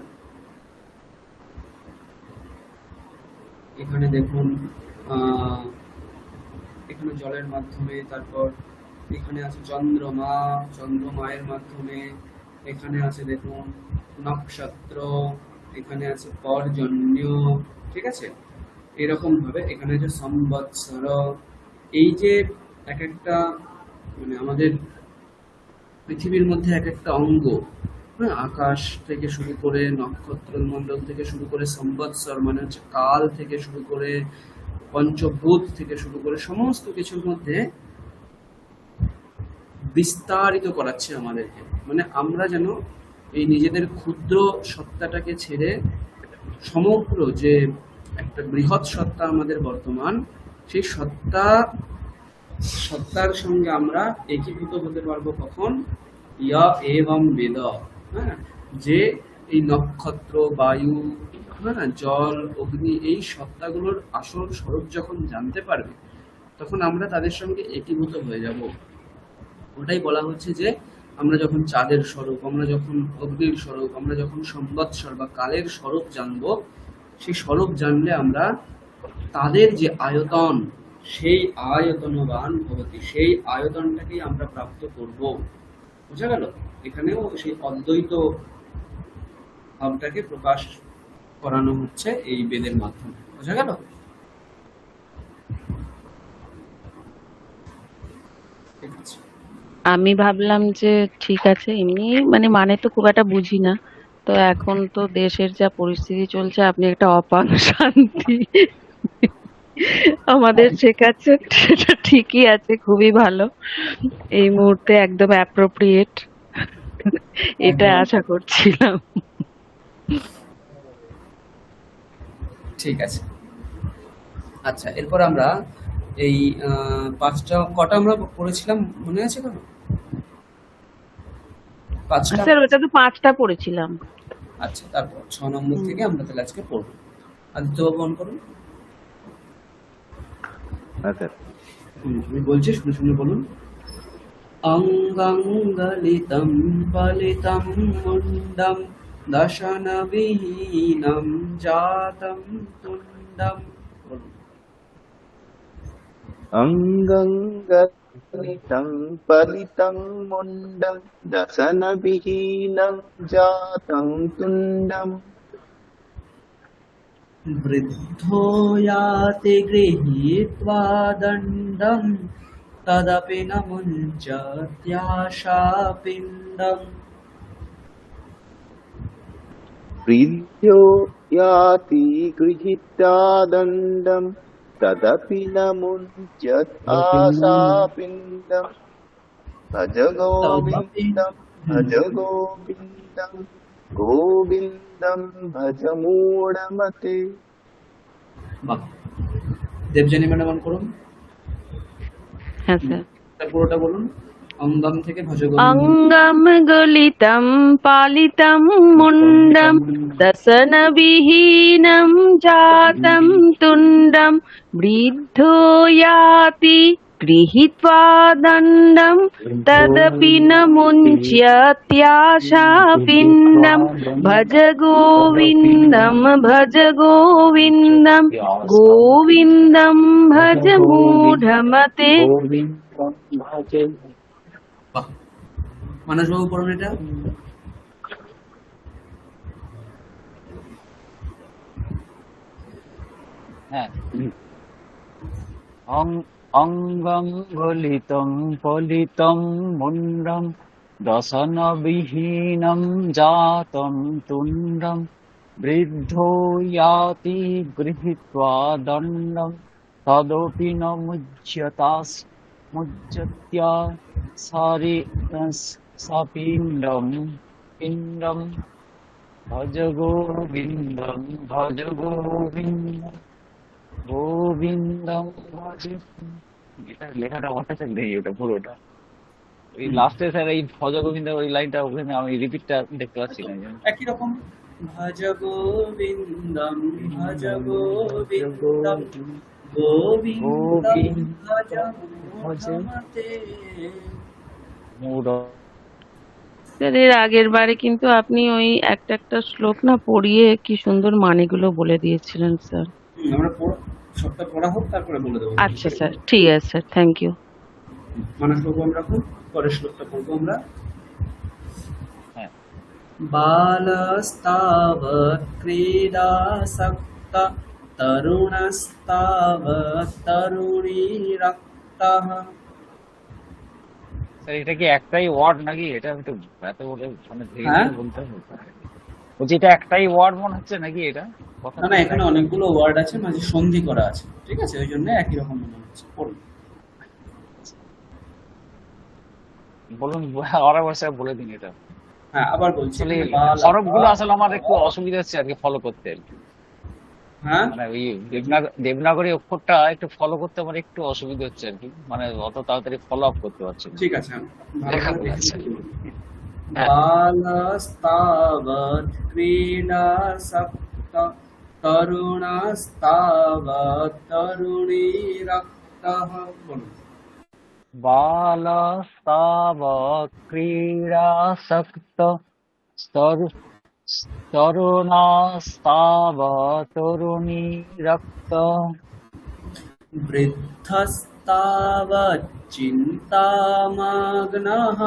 এখানে দেখুন এখানে জলের মাধ্যমে, তারপর এখানে আছে চন্দ্রমা, চন্দ্রমায়ের মাধ্যমে, এখানে আছে দেখুন নক্ষত্র, এখানে আছে পর্জন্য, ঠিক আছে। এরকম ভাবে এখানে যে সম্বৎসর, এই যে এক একটা মানে আমাদের পৃথিবীর মধ্যে এক একটা অঙ্গ, হ্যাঁ, আকাশ থেকে শুরু করে, নক্ষত্র মণ্ডল থেকে শুরু করে, সম্বৎসর মানে হচ্ছে কাল থেকে শুরু করে, পঞ্চভূত থেকে শুরু করে সমস্ত কিছুর মধ্যে বিস্তারিত করাচ্ছে আমাদেরকে। মানে আমরা যেন এই নিজেদের ক্ষুদ্র সত্তাটাকে ছেড়ে সমগ্র যে একটা বৃহৎ সত্তা আমাদের বর্তমান, সেই সত্তার সঙ্গে আমরা একীভূত হতে পারবো কখন? ইয়া এবং বেদ, হ্যাঁ, যে এই নক্ষত্র, বায়ু, হ্যাঁ, জল, অগ্নি, এই সত্তাগুলোর আসল স্বরূপ যখন জানতে পারবে, তখন আমরা তাদের সঙ্গে একীভূত হয়ে যাব। ওটাই বলা হচ্ছে যে আমরা যখন চাঁদের স্বরূপ, আমরা যখন অগ্নির স্বরূপ, আমরা যখন সম্বৎসর বা কালের স্বরূপ জানবো, সেই স্বরূপ জানলে আমরা তাদের যে আয়তন, সেই আয়তনবান ভবতি, সেই আয়তনটাকেই আমরা প্রাপ্ত করব। বোঝা গেল? এখানেও সেই অদ্বৈত ভাবটাকে প্রকাশ করানো হচ্ছে এই বেদের মাধ্যমে। বোঝা গেল? ঠিক আছে। আমি ভাবলাম যে ঠিক আছে, এমনি মানে তো খুব একটা বুঝি না। তো এখন তো দেশের যা পরিস্থিতি চলছে, আপনি একটা অপার শান্তি আমাদের শেখাচ্ছেন, সেটা ঠিকই আছে, খুবই ভালো। এই মুহূর্তে একদম অ্যাপ্রোপ্রিয়েট, এটা একদম আশা করছিলাম। ঠিক আছে। আচ্ছা, এরপর আমরা এই কটা আমরা পড়েছিলাম মনে আছে কোনো? 5টা। স্যার ওটা তো 5টা পড়েছিলাম। আচ্ছা, তারপর 6 নম্বর থেকে আমরা তাহলে আজকে পড়বো। আদিত্যবাবু অন করুন। আমি বলছি, শুনে শুনে বলুন। অঙ্গং গলিতং পালিতং মুন্ডম দশনবিহীনম জাতম তুণ্ডম। বলুন। অঙ্গং গলিতং পলিতং মুন্ডং দশনবিহীনং জাতং তুণ্ডম বৃদ্ধো ইয়াতি গৃহীত্বা দণ্ডম তদপি ন মুঞ্চত্যাশাপিণ্ডম। বৃদ্ধো याति गृहीत्वा दण्डं तदपि न मुञ्चत् आशापिण्डं भज गोविन्दं भज गोविन्दं गोविन्दं भज मूढमते। বাহ, দেবযানী ম্যাডাম অন করুন। হ্যাঁ স্যার। পুরোটা বলুন। অঙ্গম থেকে ভজ গোবিন্দম। অঙ্গম গলিতম পালিতম মুন্ডম দশনবিহীনম জাতম তুণ্ডম বৃদ্ধো ইয়াতি গৃহীত্বা দণ্ডম তদপি ন মুঞ্চত্যাশাপিণ্ডম ভজ গোবিন্দম গোবিন্দম ভজ মূঢ়মতে। বাহ, মানসবাবু পড়ুন এটা। হ্যাঁ। অঙ্গং গলিতং পলিতং মুন্ডম দশনবিহীনম জাতম তুণ্ডম বৃদ্ধো ইয়াতি গৃহীত্বা দণ্ডম তদপি ন মুজ্জত্যা সাপিণ্ডম পিণ্ডম ভজ গোবিন্দম গোবিন্দম ভজ। এটা লেখাটা আমার কাছে নেই, ওটা পুরোটা ওই লাস্টে স্যার এই ভজ গোবিন্দ ওই লাইনটা, ওখানে আমি রিপিটটা দেখতে পাচ্ছি না। একই রকম ভজ গোবিন্দম ভজ গোবিন্দম গোবিন্দম ভজ মূঢ়মতে। মুড স্যার এর আগের বারে কিন্তু আপনি ওই একটা একটা শ্লোক না পড়িয়ে কি সুন্দর মানেগুলো বলে দিয়েছিলেন স্যার। আমরা সবটা পড়া হোক, তারপরে বলে দেবো। আচ্ছা স্যার, ঠিক আছে স্যার, থ্যাংক ইউ। মানস বাবু আমরা খুব পরের শ্লোকটা পড়বো আমরা। হ্যাঁ, बालस्तावत् क्रीडासक्त तरुणस्तावत् तरुणीरक्तः। স্যার এটা কি একটাই ওয়ার্ড নাকি? এটা একটু এত বলে মানে ধীরে হ্যাঁ? ধীরে বলতে হবে। বলছি এটা একটাই ওয়ার্ড মনে হচ্ছে নাকি এটা? না না, এখানে অনেকগুলো ওয়ার্ড আছে, মাঝে সন্ধি করা আছে, ঠিক আছে, ওই জন্য একই রকম মনে হচ্ছে। পড়ুন। বলুন, আর একবার স্যার বলে দিন এটা। হ্যাঁ, আবার বলছি। আসলে বালা- হরফগুলো আসলে আমার একটু অসুবিধা হচ্ছে আর কি ফলো করতে আর কি। হ্যাঁ, মানে ওই দেবনাগরী অক্ষরটা একটু ফলো করতে আমার একটু অসুবিধা হচ্ছে আর কি, মানে অত তাড়াতাড়ি ফলো আপ করতে পারছি না। ঠিক আছে, ভালো দেখা করে যাচ্ছে। দেখুন। হ্যাঁ। बालस्तावत् क्रीडासक्त तरुणस्तावत् तरुणीरक्तः। বলুন। बालस्तावत् क्रीडासक्त तरुणास्तावत् तरुणीरक्त वृद्धस्तावत् चिन्तामग्नः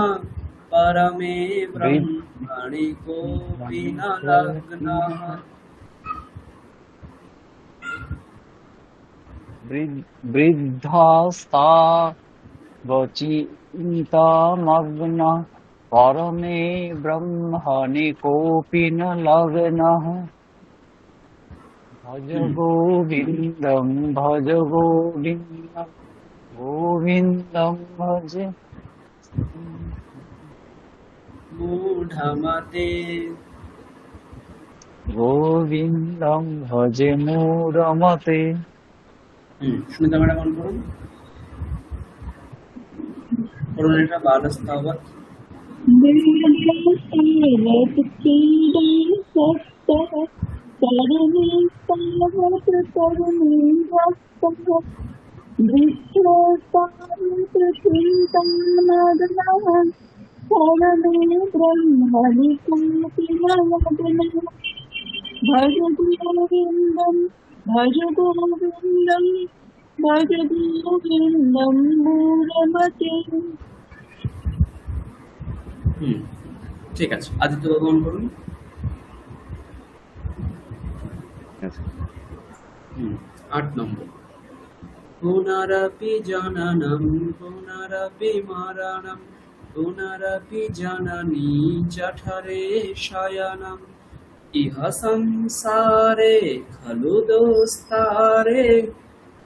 परमे ब्रह्मणि कोऽपि न लग्नः। वृद्धास्तावचिन्तामग्नः परमे ब्रह्मणि कोऽपि न लग्नः। भज गोविन्दं भज गोविन्दं गोविन्दं भज मूढमते गोविन्दं भज मूढमते। সুনিতা ম্যাডাম অন করুন। পড়ুন এটা। বালস্তাবৎ ভজ গোবিন্দম ভজ গোবিন্দম ভজ গোবিন্দম মূঢ়মতে। ঠিক আছে, আদিত্য বাবু অন করুন। হুম, 8 নম্বর। পুনরপি জননম পুনরপি মরণম পুনরপি জননী জঠরে শয়নম ইহ সংসারে খলু দোস্তারে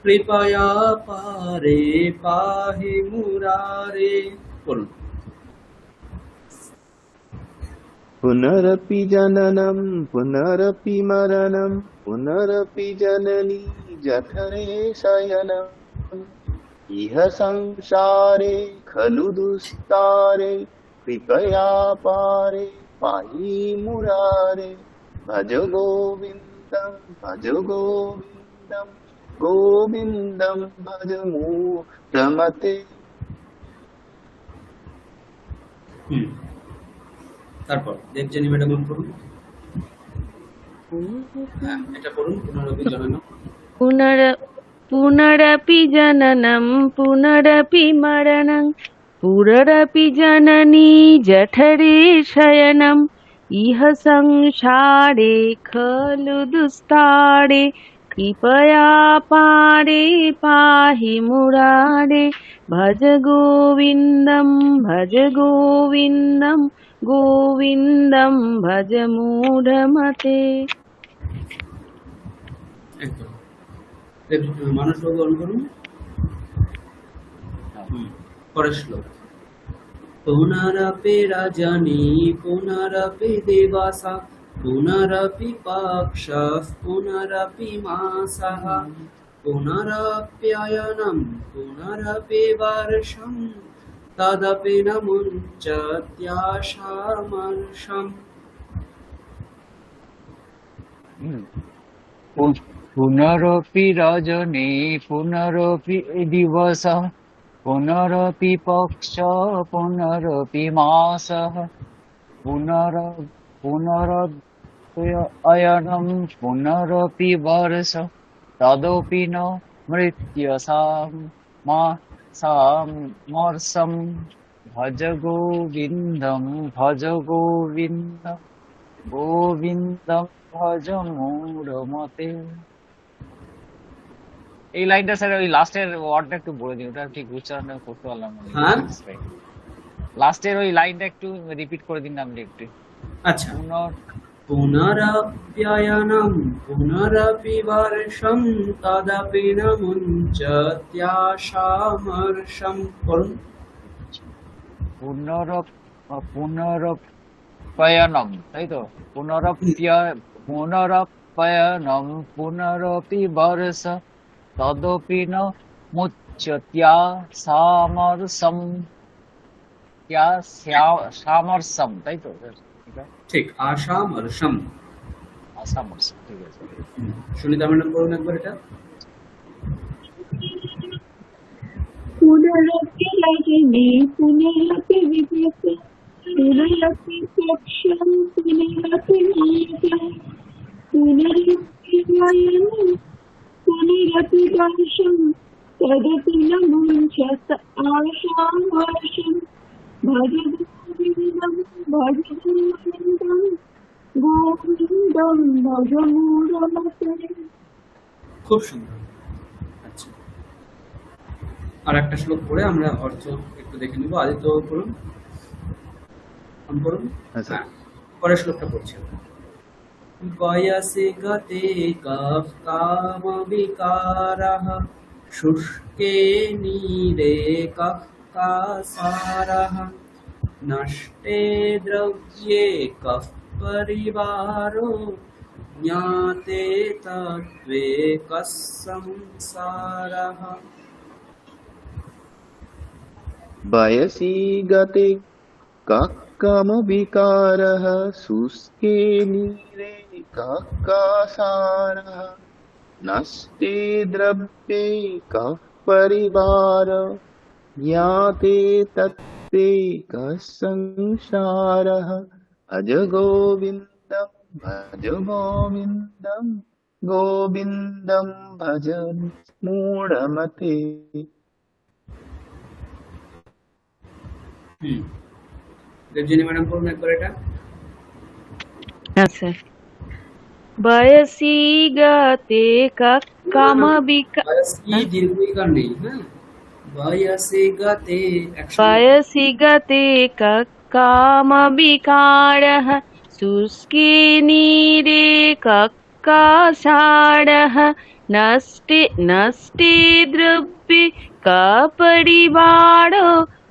কৃপয়া পারে পাহি মুরারে। বলুন। पुनरपि जननं पुनरपि मरणं पुनरपि जननी जठरे शयनम् इह संसारे खलु दुस्तारे कृपया पारे पाहि मुरारे। भज गोविन्दं गोविन्दं भज मूढमते। তারপর দেবজানী ম্যাডাম অন করুন। হ্যাঁ, এটা পড়ুন। পুনরপি জননম পুনরপি জননম পুনরপি মরণং পুনরপি জননী জঠরে শয়নম ইহ সংসারে খলু দুস্তারে কৃপয়া পারে পাহি মুরারে। ভজ গোবিন্দম গোবিন্দম ভজ মূঢ়মতে। একদম। মানস বাবু অন করুন। পরের শ্লোক। পুনরপি রজনী পুনরপি দিবসা পুনরপি পক্ষঃ পুনরপি মাসঃ পুনরপ্যয়নম পুনরপি বর্ষম তদপি ন মুঞ্চত্যাশামর্ষম। पुनरपि रजनी पुनरपि दिवसः पुनरपि पक्षः पुनरपि मासः পুনরয়নম পুনরপি বর্ষ তদপি ন মৃত্যসাম মা সামর্ষম ভজ গোবিন্দম গোবিন্দম ভজ মূঢ়মতে। এই লাইনটা স্যার ওই লাস্টের ওয়ার্ডটা একটু বলে দিন, ওটা ঠিক উচ্চারণ করতে পারলাম না। হ্যাঁ? লাস্টের ওই লাইনটা একটু রিপিট করে দিন আপনি একটু। আচ্ছা, পুনরপ্যয়নম পুনরপি বর্ষম তদপি ন মুঞ্চত্যাশামর্ষম। করুন। পুনরপয়নম, তাই তো? পুনরপয়নম পুনরপি বর্ষ তদপি ন মুচ্যত্যাশামর্ষম, সামর্ষম, তাই তো? ঠিক, আশামর্ষম। সামর্ষম, ঠিক আছে। সুনিতা ম্যাডাম করুন একবার এটা। পুনরপি রজনী পুনরপি বিভাতে পুনরপি পক্ষম পুনরপি মীয়তে পুনরপি নয়নম পুনরপি বর্ষম তদপি ন মুঞ্চত আশামর্ষম ভজ গোবিন্দম গোবিন্দম ভজ মূঢ়মতে। খুব সুন্দর। আচ্ছা, আর একটা শ্লোক পড়ে আমরা অর্থ একটু দেখে নিব। আদিত্য করুন, আমি করুন। আচ্ছা। হ্যাঁ, পরের শ্লোকটা পড়ছি। বয়সে গতে কাম বিকারঃ শুষ্কে নীরে কাসারঃ নষ্টে দ্রব্যে কঃ পরিবারো জ্ঞাতে তত্ত্বে কঃ সংসারঃ। वयसि गते कः कामविकारः शुष्के नीरे कः कासारः नष्टे द्रव्ये कः परिवार ज्ञाते तत्ते कः संसारः अज गोविन्दं भज गोविन्दं भज मूढमते। দেবজিনী ম্যাডাম করুন একবার এটা। আচ্ছা, বয়সি গতে কামবিকা বয়সী দীর্ঘইকার নেই। হ্যাঁ, বয়সে গতে একসাথে। বয়সি গতে কামবিকারঃ শুষ্কে নীরে কাসারঃ নষ্টে দ্রব্যে কপরিবারো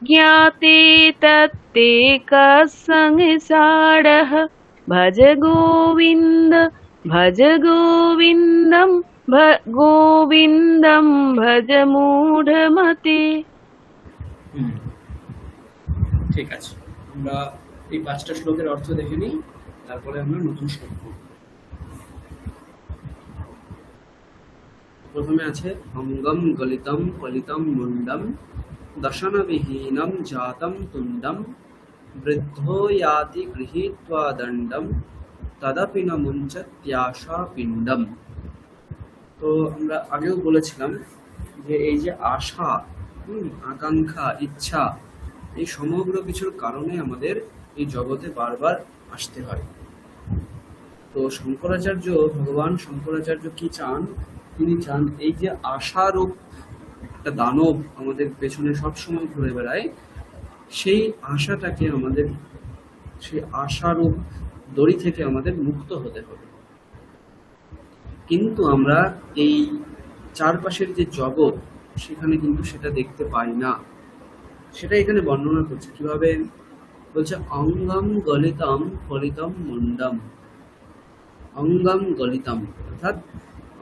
জ্ঞাতে তত্তে সংসারঃ ভজ গোবিন্দম গোবিন্দম ভজ মূঢ়মতে। ঠিক আছে, আমরা এই 5টা শ্লোকের অর্থ দেখে নিই, তারপরে আমরা নতুন শ্লোক পড়ব। প্রথমে আছে অঙ্গম গলিতম ফলিতম মুন্ডম দশনবিহীনম জাতম তুণ্ডম বৃদ্ধো ইয়াতি গৃহীত্বা দণ্ডম তদপি ন মুঞ্চত্যাশা পিণ্ডম। তো আমরা আগেও বলেছিলাম যে এই যে আশা, আকাঙ্ক্ষা, ইচ্ছা, এই সমগ্র কিছুর কারণে আমাদের এই জগতে বারবার আসতে হয়। তো ভগবান শঙ্করাচার্য কি চান? তিনি চান এই যে আশারূপ একটা দানব আমাদের পেছনে সবসময় ঘুরে বেড়ায়, সেই আশাটাকে আমাদের, সেই আশারূপ দড়ি থেকে আমাদের মুক্ত হতে হবে। কিন্তু আমরা এই চারপাশের যে জগৎ, সেখানে কিন্তু সেটা দেখতে পাই না। সেটা এখানে বর্ণনা করছে কিভাবে। বলছে অঙ্গম গলিতম ফলিতম মুন্ডম। অঙ্গম গলিতম অর্থাৎ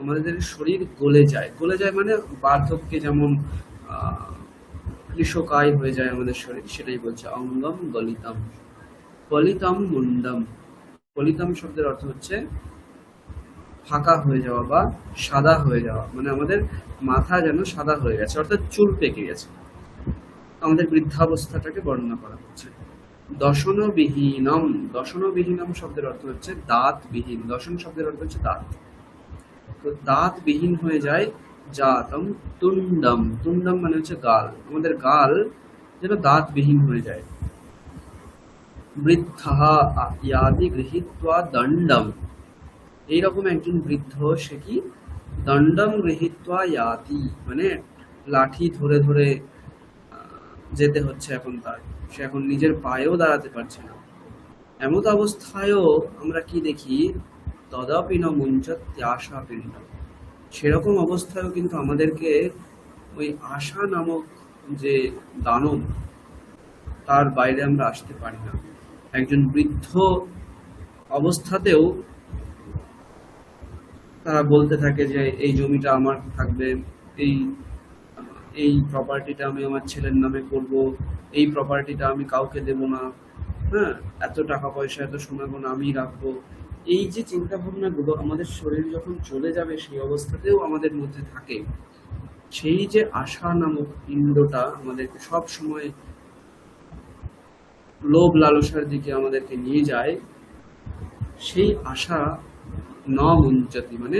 আমাদের শরীর গলে যায় মানে বার্ধক্যে যেমন কৃশকায় হয়ে যায় আমাদের শরীর, সেটাই বলছে অঙ্গম গলিতম। ফলিতম মুন্ডম, ফলিতম শব্দের অর্থ হচ্ছে ফাঁকা হয়ে যাওয়া বা সাদা হয়ে যাওয়া, মানে আমাদের মাথা যেন সাদা হয়ে গেছে, অর্থাৎ চুল পেকে গেছে। আমাদের বৃদ্ধাবস্থাটাকে বর্ণনা করা হচ্ছে। দশনবিহীনম, দশনবিহীনম শব্দের অর্থ হচ্ছে দাঁতবিহীন, দশন শব্দের অর্থ হচ্ছে দাঁত, তো দাঁতবিহীন হয়ে যায়। জাতম তুন্ডম, তুন্ডম মানে হচ্ছে গাল, আমাদের গাল যেন দাঁতবিহীন হয়ে যায়। বৃদ্ধা ইয়াদি গৃহীত্বা দণ্ডম, এইরকম একজন বৃদ্ধ, সে কি দণ্ডম গৃহীত্বা ইয়াতি, মানে লাঠি ধরে ধরে যেতে হচ্ছে এখন তার, সে এখন নিজের পায়েও দাঁড়াতে পারছে না। এমত অবস্থায়ও আমরা কি দেখি, তদাপি ন মুঞ্চত্যাশা পিণ্ড, সেরকম অবস্থায়ও কিন্তু আমাদেরকে ওই আশা নামক যে দানব, তার বাইরে আমরা আসতে পারি না। একজন বৃদ্ধ অবস্থাতেও তারা বলতে থাকে যে এই জমিটা আমার থাকবে, এই এই প্রপার্টিটা আমি আমার ছেলের নামে করব, এই প্রপার্টিটা আমি কাউকে দেব না, হ্যাঁ, এত টাকা পয়সা এত সোনা গয়না আমি রাখবো। এই যে চিন্তা ভাবনাগুলো আমাদের শরীর যখন চলে যাবে সেই অবস্থাতেও আমাদের মধ্যে থাকে, সেই যে আশা নামক পিণ্ডটা আমাদেরকে সব সময় লোভ লালসার দিকে আমাদেরকে নিয়ে যায়, সেই আশা ন মুঞ্চতি, মানে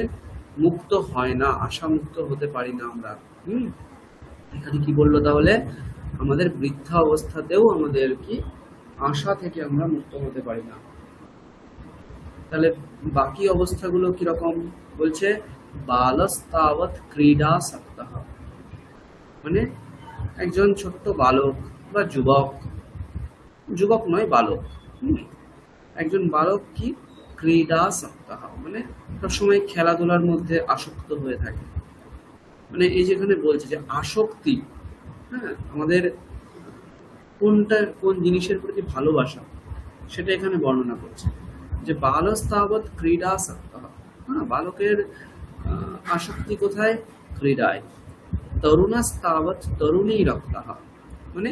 মুক্ত হয় না, আশা মুক্ত হতে পারি না আমরা। এখানে কি বললো তাহলে, আমাদের বৃদ্ধা অবস্থাতেও আমাদের কি আশা থেকে আমরা মুক্ত হতে পারি না। তাহলে বাকি অবস্থাগুলো কিরকম বলছে, বালস্তাবৎ ক্রীড়া সপ্তাহ, মানে একজন ছোট্ট বালক বা যুবক, যুবক নয় বালক, একজন বালক কি ক্রীড়া সপ্তাহ, মানে সবসময় খেলাধুলার মধ্যে আসক্ত হয়ে থাকে। মানে এই যেখানে বলছে যে আসক্তি, হ্যাঁ, আমাদের কোনটা কোন জিনিসের প্রতি ভালোবাসা সেটা এখানে বর্ণনা করছে, যে বালস্তাবৎ ক্রীড়া সপ্তাহ, হ্যাঁ, বালকের আসক্তি কোথায়, ক্রীড়ায়। তরুণাস্তাবৎ তরুণী রক্তাহ, মানে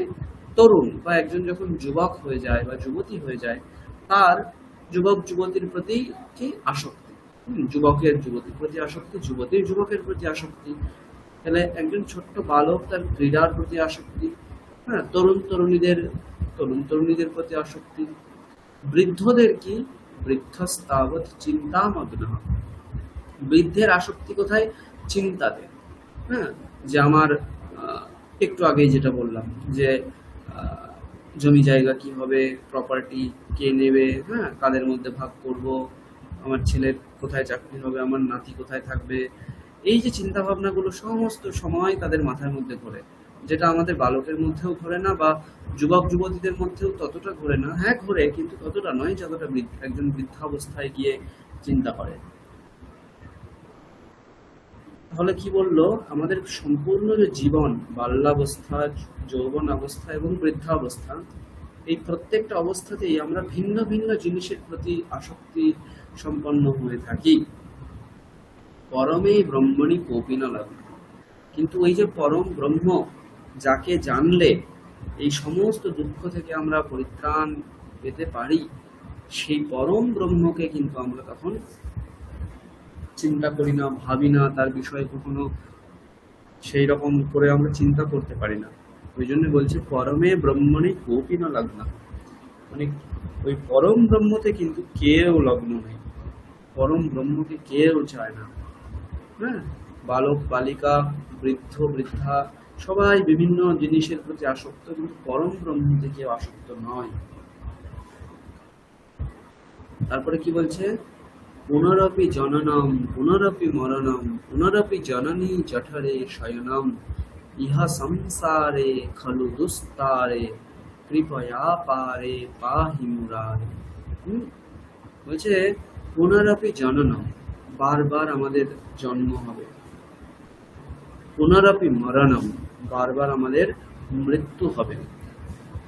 তরুণ বা একজন যখন যুবক হয়ে যায় বা যুবতী হয়ে যায়, তার যুবক যুবতীর প্রতি কি আসক্তি, যুবকের যুবতীর প্রতি আসক্তি, যুবতীর যুবকের প্রতি আসক্তি। তাহলে একজন ছোট্ট বালক তার ক্রীড়ার প্রতি আসক্তি, হ্যাঁ, তরুণ তরুণীদের প্রতি আসক্তি। বৃদ্ধদের কি, বৃদ্ধস্তাবৎ চিন্তামগ্নঃ, বৃদ্ধের আসক্তি কোথায়, চিন্তাতে, হ্যাঁ, যে আমার একটু আগেই যেটা বললাম যে জমি জায়গা কি হবে, প্রপার্টি কে নেবে, হ্যাঁ, কাদের মধ্যে ভাগ করব, আমার ছেলের কোথায় চাকরি হবে, আমার নাতি কোথায় থাকবে, এই যে চিন্তা ভাবনাগুলো সমস্ত সময় তাদের মাথার মধ্যে ঘোরে, যেটা আমাদের বালকের মধ্যেও ঘোরে না বা যুবক যুবতীদের মধ্যেও ততটা ঘোরে না। হ্যাঁ ঘোরে, কিন্তু ততটা নয় যতটা একজন বৃদ্ধাবস্থায় গিয়ে চিন্তা করে। তাহলে কি বললো, আমাদের সম্পূর্ণ যে জীবন, বাল্যাবস্থা, যৌবন অবস্থা এবং বৃদ্ধাবস্থা, এই প্রত্যেকটা অবস্থাতেই আমরা ভিন্ন ভিন্ন জিনিসের প্রতি আসক্তি সম্পন্ন হয়ে থাকি। পরমে ব্রহ্মণি কোপি ন লগ্নঃ, কিন্তু ওই যে পরম ব্রহ্ম, যাকে জানলে এই সমস্ত দুঃখ থেকে আমরা পরিত্রাণ পেতে পারি, সেই পরম ব্রহ্মকে কিন্তু আমরা তখন চিন্তা করি না, ভাবি না, তার বিষয়ে কখনো সেই রকম করে আমরা চিন্তা করতে পারি না। ওই জন্য বলছে পরমে ব্রহ্মণি কোপি ন লগ্নঃ, মানে ওই পরম ব্রহ্মতে কিন্তু কেউ লগ্ন নেই, পরম ব্রহ্মকে কেউ চায় না। হ্যাঁ, বালক বালিকা, বৃদ্ধ বৃদ্ধা সবাই বিভিন্ন জিনিসের প্রতি আসক্ত, কিন্তু পরম ব্রহ্মতে কেউ আসক্ত নয়। তারপরে কি বলছে, পুনরপি জননম পুনরপি মরণম পুনরপি জননী জঠরে শয়নম ইহা সংসারে খলু দুস্তারে কৃপয়া পারে পাহি মুরারে। বলছে পুনরপি জননম, বারবার আমাদের জন্ম হবে, পুনরপি মরণম, বারবার আমাদের মৃত্যু হবে,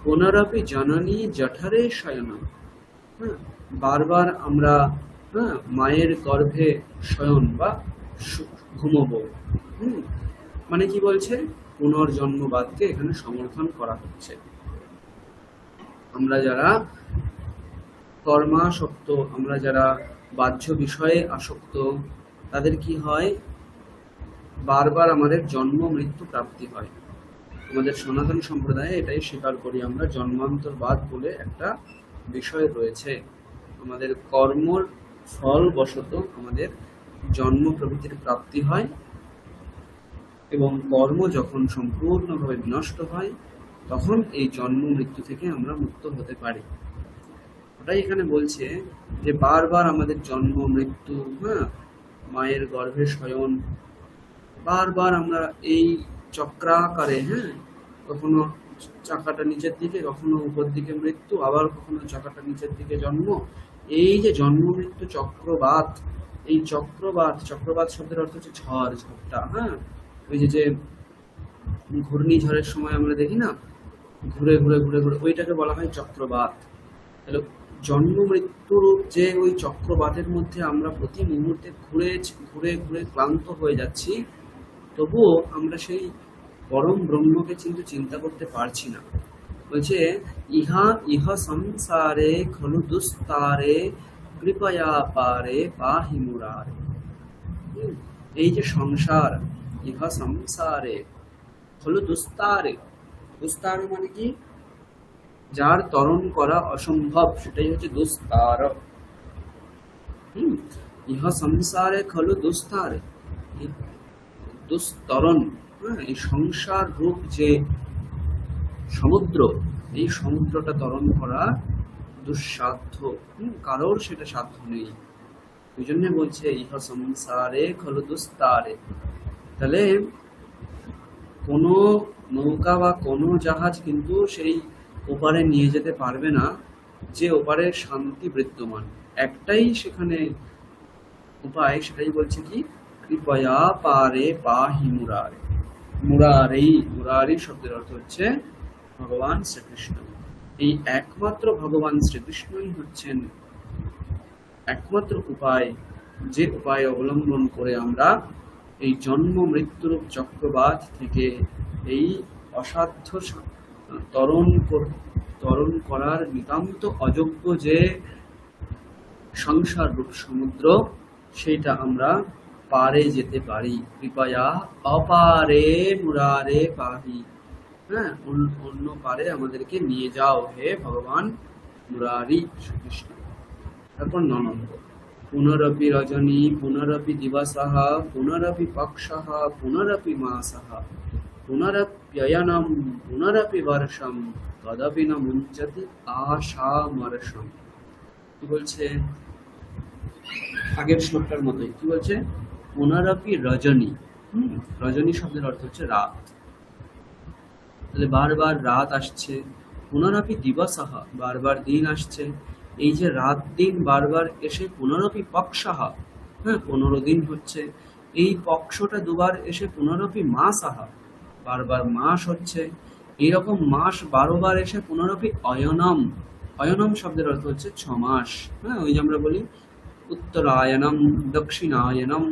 পুনরপি জননী জঠরে শয়নম, হ্যাঁ, বারবার আমরা, হ্যাঁ, মায়ের গর্ভে শয়ন বা ঘুমবো। মানে কি বলছে, পুনর্জন্মবাদকে এখানে সমর্থন করা হচ্ছে। আমরা যারা কর্মাসক্ত, আমরা যারা বাহ্য বিষয়ে আসক্ত, তাদের কি হয়, বারবার আমাদের জন্ম মৃত্যু প্রাপ্তি হয়। আমাদের সনাতন সম্প্রদায়ে এটাই স্বীকার করি আমরা, জন্মান্তরবাদ বলে একটা বিষয় রয়েছে। আমাদের কর্মর ফল বশত আমাদের জন্ম প্রভৃতির প্রাপ্তি হয়, এবং কর্ম যখন সম্পূর্ণভাবে বিনষ্ট হয় তখন এই জন্ম মৃত্যু থেকে আমরা মুক্ত হতে পারি। ওটাই এখানে বলছে যে বারবার আমাদের জন্ম মৃত্যু, হ্যাঁ, মায়ের গর্ভে শয়ন, বারবার আমরা এই চক্রাকারে, হ্যাঁ, কখনো চাকাটা নিচের দিকে, কখনো উপর দিকে মৃত্যু, আবার কখনো চাকাটা নিচের দিকে জন্ম, এই যে জন্ম মৃত্যু চক্রবাত, এই চক্রবাত শব্দের অর্থ হচ্ছে ঝড় ঝড়টা, হ্যাঁ, ওই যে ঘূর্ণিঝড়ের সময় আমরা দেখি না, ঘুরে ঘুরে ঘুরে ঘুরে, ওইটাকে বলা হয় চক্রবাত। তাহলে জন্ম মৃত্যুর যে ওই চক্রবাতের মধ্যে আমরা প্রতি মুহূর্তে ঘুরে ঘুরে ঘুরে ক্লান্ত হয়ে যাচ্ছি, তবুও আমরা সেই পরম ব্রহ্মকে কিন্তু চিন্তা করতে পারছি না। বলছে ইহ সংসারে খলু দুস্তারে কৃপয়া পারে পাহি মুরারে। এই যে সংসার, ইহ সংসারে খলু দুস্তারে, দুস্তার মানে কি, যার তরণ করা অসম্ভব, সেটাই হচ্ছে দুস্তার। ইহ সংসারে খলু দুস্তারে, দুস্তরণ, এই সংসার রূপ যে সমুদ্র, এই সমুদ্রটা তরণ করা দুঃসাধ্য, কারোর সেটা সাধ্য নেই। ওই জন্য বলছে ইহ সংসারে খলু দুস্তারে। তাহলে কোনো নৌকা বা কোনো জাহাজ কিন্তু সেই ওপারে নিয়ে যেতে পারবে না যে ওপারে শান্তি বিদ্যমান। একটাই সেখানে উপায়, সেটাই বলছে কি, কৃপয়া পারে পাহি মুরারে। মুরারি শব্দের অর্থ হচ্ছে ভগবান শ্রীকৃষ্ণ। এই একমাত্র ভগবান শ্রীকৃষ্ণই হচ্ছেন একমাত্র উপায়, যে উপায় অবলম্বন করে আমরা এই জন্ম মৃত্যুরূপ চক্রবাত থেকে এই অসাধ্য তরণ করার নিতান্ত অযোগ্য যে সংসার রূপ সমুদ্র, সেইটা আমরা পারে যেতে পারি। কৃপয়া অপারে মুরারে পাহি, হ্যাঁ, অন্য পারে আমাদেরকে নিয়ে যাও হে ভগবান মুরারি শ্রীকৃষ্ণ। তারপর 9 নম্বর, পুনরপি রজনী পুনরপি দিবসঃ পুনরপি পক্ষঃ পুনরপি মাসঃ পুনরপ্যয়নম পুনরপি বর্ষম তদপি ন মুঞ্চতি আশামর্ষম। কি বলছে? আগের শ্লোকটার মতোই। কি বলছে? পুনরপি রজনী। রজনী শব্দের অর্থ হচ্ছে রাত। তাহলে বারবার রাত আসছে। পুনরপি দিবসঃ, বারবার দিন আসছে। এই যে রাত দিন বারবার এসে পুনরপি পক্ষঃ, হ্যাঁ, 15 দিন হচ্ছে। এই পক্ষটা দুবার এসে পুনরপি মাসঃ, বারবার মাস হচ্ছে। এইরকম মাস 12 বার এসে পুনরপি অয়নম। অয়নম শব্দের অর্থ হচ্ছে 6 মাস। হ্যাঁ, ওই যে আমরা বলি উত্তরায়ণম দক্ষিণায়নম।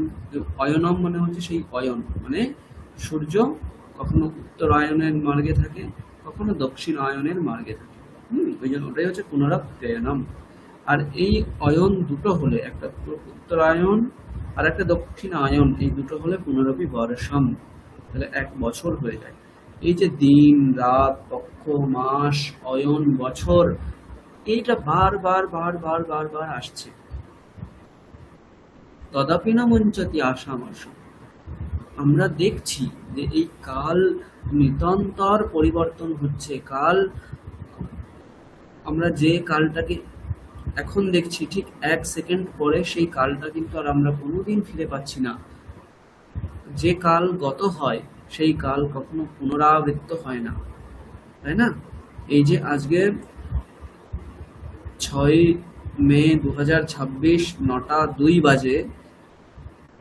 অয়নম মানে হচ্ছে সেই অয়ন, মানে সূর্য কখনো উত্তরায়ণের মার্গে থাকে, কখনো দক্ষিণায়নের মার্গে থাকে। ওই জন্য ওটাই হচ্ছে পুনরপ্যয়নম। আর এই অয়ন দুটো হলে, একটা উত্তরায়ণ আর একটা দক্ষিণায়ন, এই দুটো হলে পুনরপি বর্ষম, তাহলে 1 বছর হয়ে যায়। এই যে দিন রাত পক্ষ মাস অয়ন বছর, এইটা বারবার বারবার বারবার আসছে। তদাপি না মুঞ্চতি আশামর্ষম। আমরা দেখছি যে এই কাল নিরন্তর পরিবর্তন হচ্ছে। কাল, আমরা যে কালটাকে এখন দেখছি, ঠিক 1 সেকেন্ড পরে সেই কালটা কিন্তু আর আমরা কোনোদিন ফিরে পাচ্ছি না। যে কাল গত হয় সেই কাল কখনো পুনরাবৃত্ত হয় না, তাই না? এই যে আজকে 6 মে 2026 9টা 2 বাজে,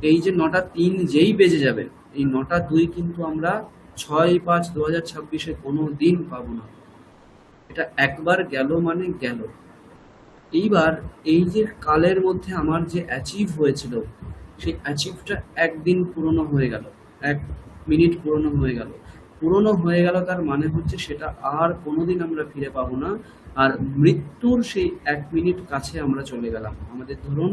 এই যে 9টা 3 যেই বেজে যাবে, এই 9টা 2 কিন্তু আমরা 6/5/2026 কোনো দিন পাবো না। এটা একবার গেল মানে গেল। এইবার এই যে কালের মধ্যে আমার যে অ্যাচিভ হয়েছিল, সেই অ্যাচিভটা একদিন পুরনো হয়ে গেল, 1 মিনিট পুরনো হয়ে গেল। পুরনো হয়ে গেল তার মানে হচ্ছে সেটা আর কোনোদিন আমরা ফিরে পাবো না। আর মৃত্যুর সেই 1 মিনিট কাছে আমরা চলে গেলাম। আমাদের ধরুন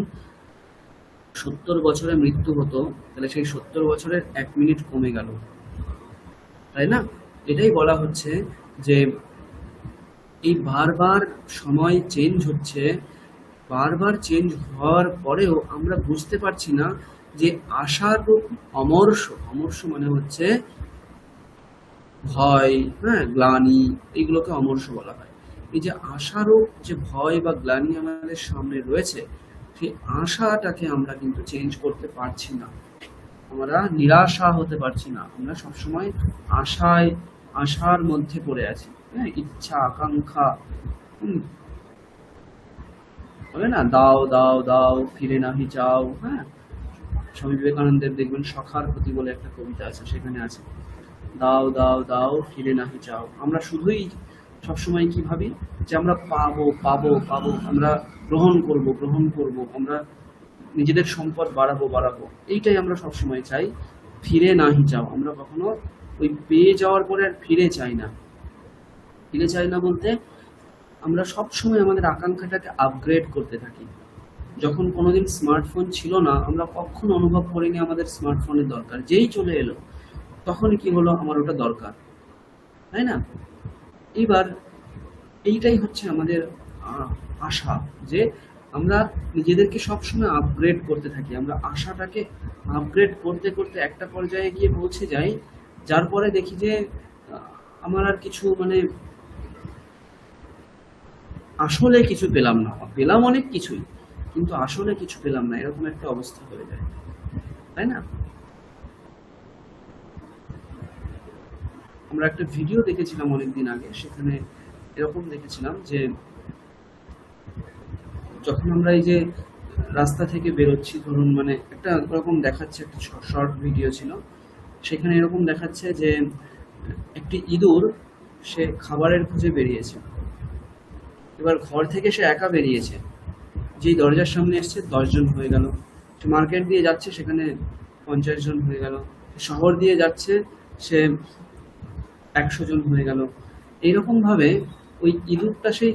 70 বছরে মৃত্যু হতো, তাহলে সেই 70 বছরের 1 মিনিট কমে গেল, তাই না? এটাই বলা হচ্ছে যে এই বারবার সময় চেঞ্জ হচ্ছে, বারবার চেঞ্জ হওয়ার পরেও আমরা বুঝতে পারছি না যে আশার রূপ অমর্ষ। অমর্ষ মানে হচ্ছে ভয়, হ্যাঁ, গ্লানি, এগুলোকে অমর্ষ বলা হয়। এই যে আশারূপ যে ভয় বা গ্লানি আমাদের সামনে রয়েছে, সেই আশাটাকে আমরা কিন্তু চেঞ্জ করতে পারছি না, আমরা নিরাশা হতে পারছি না, আমরা সবসময় আশার মধ্যে পড়ে আছি, হ্যাঁ, ইচ্ছা আকাঙ্ক্ষা, হবে না, দাও দাও দাও ফিরে নাহি চাও, হ্যাঁ। স্বামী বিবেকানন্দের দেখবেন সখার প্রতি বলে একটা কবিতা আছে, সেখানে আছে দাও দাও দাও ফিরে নাহি চাও। আমরা শুধুই সবসময় কি ভাবি যে আমরা পাবো পাবো পাবো, আমরা গ্রহণ করব, আমরা নিজেদের সম্পদ বাড়াবো, এইটাই আমরা সবসময় চাই। ফিরে নাহি চাও, আমরা কখনো ওই পেয়ে যাওয়ার পরে আর ফিরে চাই না বলতে আমরা সবসময় আমাদের আকাঙ্ক্ষাটাকে আপগ্রেড করতে থাকি। যখন কোনোদিন স্মার্টফোন ছিল না, আমরা কখনো অনুভব করিনি আমাদের স্মার্টফোনের দরকার, যেই চলে এলো তখনই কি হলো, আমার ওটা দরকার, তাই না? এইবার এইটাই হচ্ছে আমাদের আশা, যে আমরা নিজেদেরকে সবসময় আপগ্রেড করতে থাকি, আমরা আশাটাকে আপগ্রেড করতে করতে একটা পর্যায়ে গিয়ে পৌঁছে যাই, যার পরে দেখি যে আমার আর কিছু মানে আসলে কিছু পেলাম না, পেলাম অনেক কিছুই কিন্তু আসলে কিছু পেলাম না, এরকম একটা অবস্থা হয়ে যায়, তাই না? আমরা একটা ভিডিও দেখেছিলাম অনেকদিন আগে, সেখানে এরকম দেখেছিলাম যে যখন আমরা এই যে রাস্তা থেকে বেরোচ্ছি, ধরুন মানে একটা এরকম দেখাচ্ছে, একটা শর্ট ভিডিও ছিল, সেখানে এরকম দেখাচ্ছে যে একটি ইঁদুর সে খাবারের খোঁজে বেরিয়েছে। এবার ঘর থেকে সে একা বেরিয়েছে, যেই দরজার সামনে এসছে 10 জন হয়ে গেল, সে মার্কেট দিয়ে যাচ্ছে সেখানে 50 জন হয়ে গেল, শহর দিয়ে যাচ্ছে সে 100 জন হয়ে গেল। এইরকম ভাবে ওই ইঁদুরটা সেই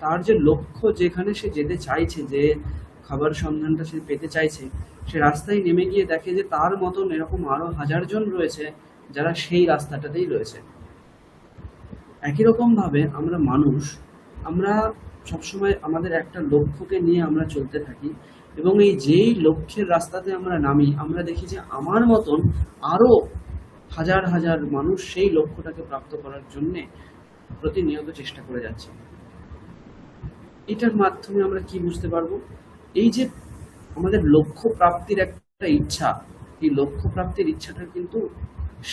তার যে লক্ষ্য, যেখানে সে যেতে চাইছে, যে খাবার সন্ধানটা সে পেতে চাইছে, সে রাস্তায় নেমে গিয়ে দেখে যে তার মতন এরকম আরো 1000 জন রয়েছে যারা সেই রাস্তাটাতেই রয়েছে। একই রকম ভাবে আমরা মানুষ, আমরা সবসময় আমাদের একটা লক্ষ্যকে নিয়ে আমরা চলতে থাকি, এবং এই যেই লক্ষ্যের রাস্তাতে আমরা নামি, আমরা দেখি যে আমার মতন আরো হাজার হাজার মানুষ সেই লক্ষ্যটাকে প্রাপ্ত করার জন্য প্রতিনিয়ত চেষ্টা করে যাচ্ছে। এটার মাধ্যমে আমরা কি বুঝতে পারবো, এই যে আমাদের লক্ষ্য প্রাপ্তির একটা ইচ্ছা, এই লক্ষ্য প্রাপ্তির ইচ্ছাটার কিন্তু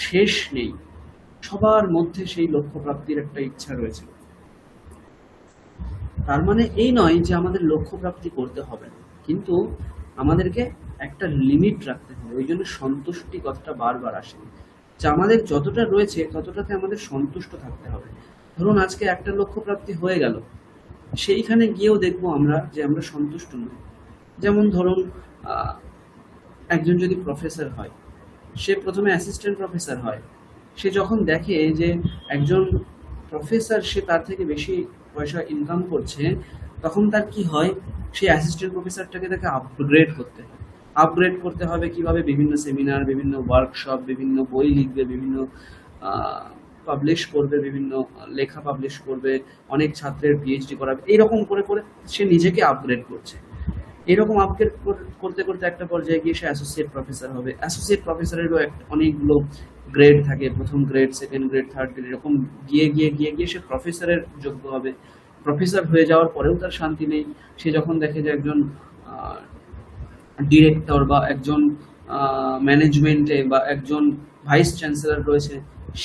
শেষ নেই, সবার মধ্যে সেই লক্ষ্য প্রাপ্তির একটা ইচ্ছা রয়েছে। তার মানে এই নয় যে আমাদের লক্ষ্য প্রাপ্তি করতে হবে, কিন্তু আমাদেরকে একটা লিমিট রাখতে হবে। ওই জন্য সন্তুষ্টি কথাটা বারবার আসে, যে আমাদের যতটা রয়েছে ততটাতে আমাদের সন্তুষ্ট থাকতে হবে। ধরুন আজকে একটা লক্ষ্য প্রাপ্তি হয়ে গেল, সেইখানে গিয়েও দেখবো আমরা যে আমরা সন্তুষ্ট নই। যেমন ধরুন একজন যদি প্রফেসর হয়, সে প্রথমে অ্যাসিস্ট্যান্ট প্রফেসর হয়, সে যখন দেখে যে একজন প্রফেসর সে তার থেকে বেশি পয়সা ইনকাম করছে, তখন তার কি হয়, সেই অ্যাসিস্ট্যান্ট প্রফেসরটাকে তাকে আপগ্রেড করতে হবে কিভাবে, বিভিন্ন সেমিনার, বিভিন্ন ওয়ার্কশপ, বিভিন্ন বই লিখবে, বিভিন্ন পাবলিশ করবে, বিভিন্ন লেখা পাবলিশ করবে, অনেক ছাত্রের পিএইচডি করাবে, এইরকম করে করে সে নিজেকে আপগ্রেড করছে। এরকম আপগ্রেড করতে করতে একটা পর্যায়ে গিয়ে সে অ্যাসোসিয়েট প্রফেসর হবে। অ্যাসোসিয়েট প্রফেসরেরও অনেকগুলো গ্রেড থাকে, প্রথম grade, second grade, third grade, এরকম গিয়ে গিয়ে গিয়ে গিয়ে সে প্রফেসরের যোগ্য হবে। প্রফেসর হয়ে যাওয়ার পরেও তার শান্তি নেই, সে যখন দেখে যে একজন ডিরেক্টর বা একজন ম্যানেজমেন্টে বা একজন ভাইস চ্যান্সেলর রয়েছে,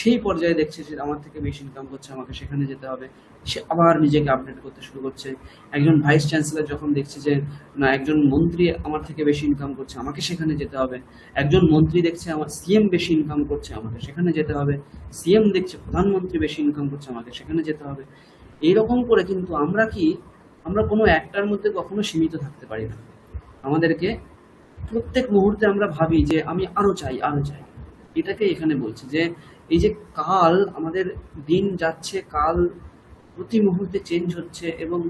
সেই পর্যায়ে দেখছে যে আমার থেকে বেশি ইনকাম করছে, আমাকে সেখানে যেতে হবে, সে আবার নিজেকে আপডেট করতে শুরু করছে। একজন ভাইস চ্যান্সেলর যখন দেখছে যে না, একজন মন্ত্রী আমার থেকে বেশি ইনকাম করছে, আমাকে সেখানে যেতে হবে, একজন মন্ত্রী দেখছে আমার সিএম বেশি ইনকাম করছে, আমাকে সেখানে যেতে হবে, সিএম দেখছে প্রধানমন্ত্রী বেশি ইনকাম করছে, আমাকে সেখানে যেতে হবে। এইরকম করে কিন্তু আমরা কোনো একটার মধ্যে কখনো সীমিত থাকতে পারি না। আমাদেরকে প্রত্যেক মুহূর্তে আমরা ভাবি যে আমি আরো চাই। এটাকে এখানে বলছি যে এই যে কাল, আমাদের দিন যাচ্ছে, কাল প্রতি মুহূর্তে চেঞ্জ হচ্ছে, এবং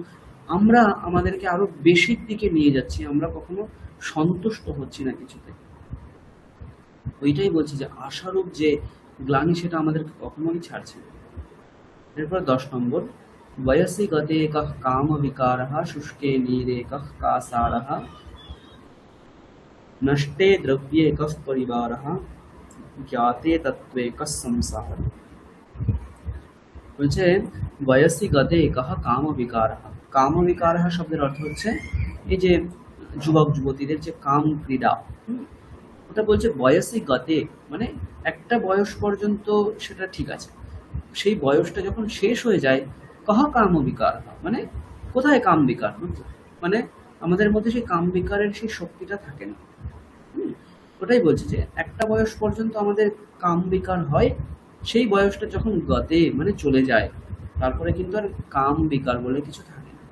আমরা আমাদেরকে আরো বেশির দিকে নিয়ে যাচ্ছি, আমরা কখনো সন্তুষ্ট হচ্ছি না কিছুতে। ওইটাই বলছি যে আশারূপ যে গ্লানি সেটা আমাদেরকে কখনোই ছাড়ছে না। এরপর 10 নম্বর, বয়সি গতে কহ কাম বিকারः শুষ্কে নীরে কহ কাসারः নষ্টে দ্রব্যে কহ পরিবারः জ্ঞাতে তত্ত্বে কহ সংসার। বলছে বয়সি গতে কহ কাম বিকারः। কাম বিকারः শব্দের অর্থ হচ্ছে এই যে যুবক যুবতীদের যে কাম ক্রীড়া, ওটা বলছে বয়সি গতে, মানে একটা বয়স পর্যন্ত সেটা ঠিক আছে, সেই বয়সটা যখন শেষ হয়ে যায়, কহ কাম বিকার, মানে কোথায় কাম বিকার, মানে আমাদের মধ্যে সেই কাম বিকারের সেই শক্তিটা থাকে না। হুম, ওটাই বলছে যে একটা বয়স পর্যন্ত আমাদের কাম বিকার হয়, সেই বয়সটা যখন গতে মানে চলে যায়, তারপরে কিন্তু আর কাম বিকার বলে কিছু থাকে না।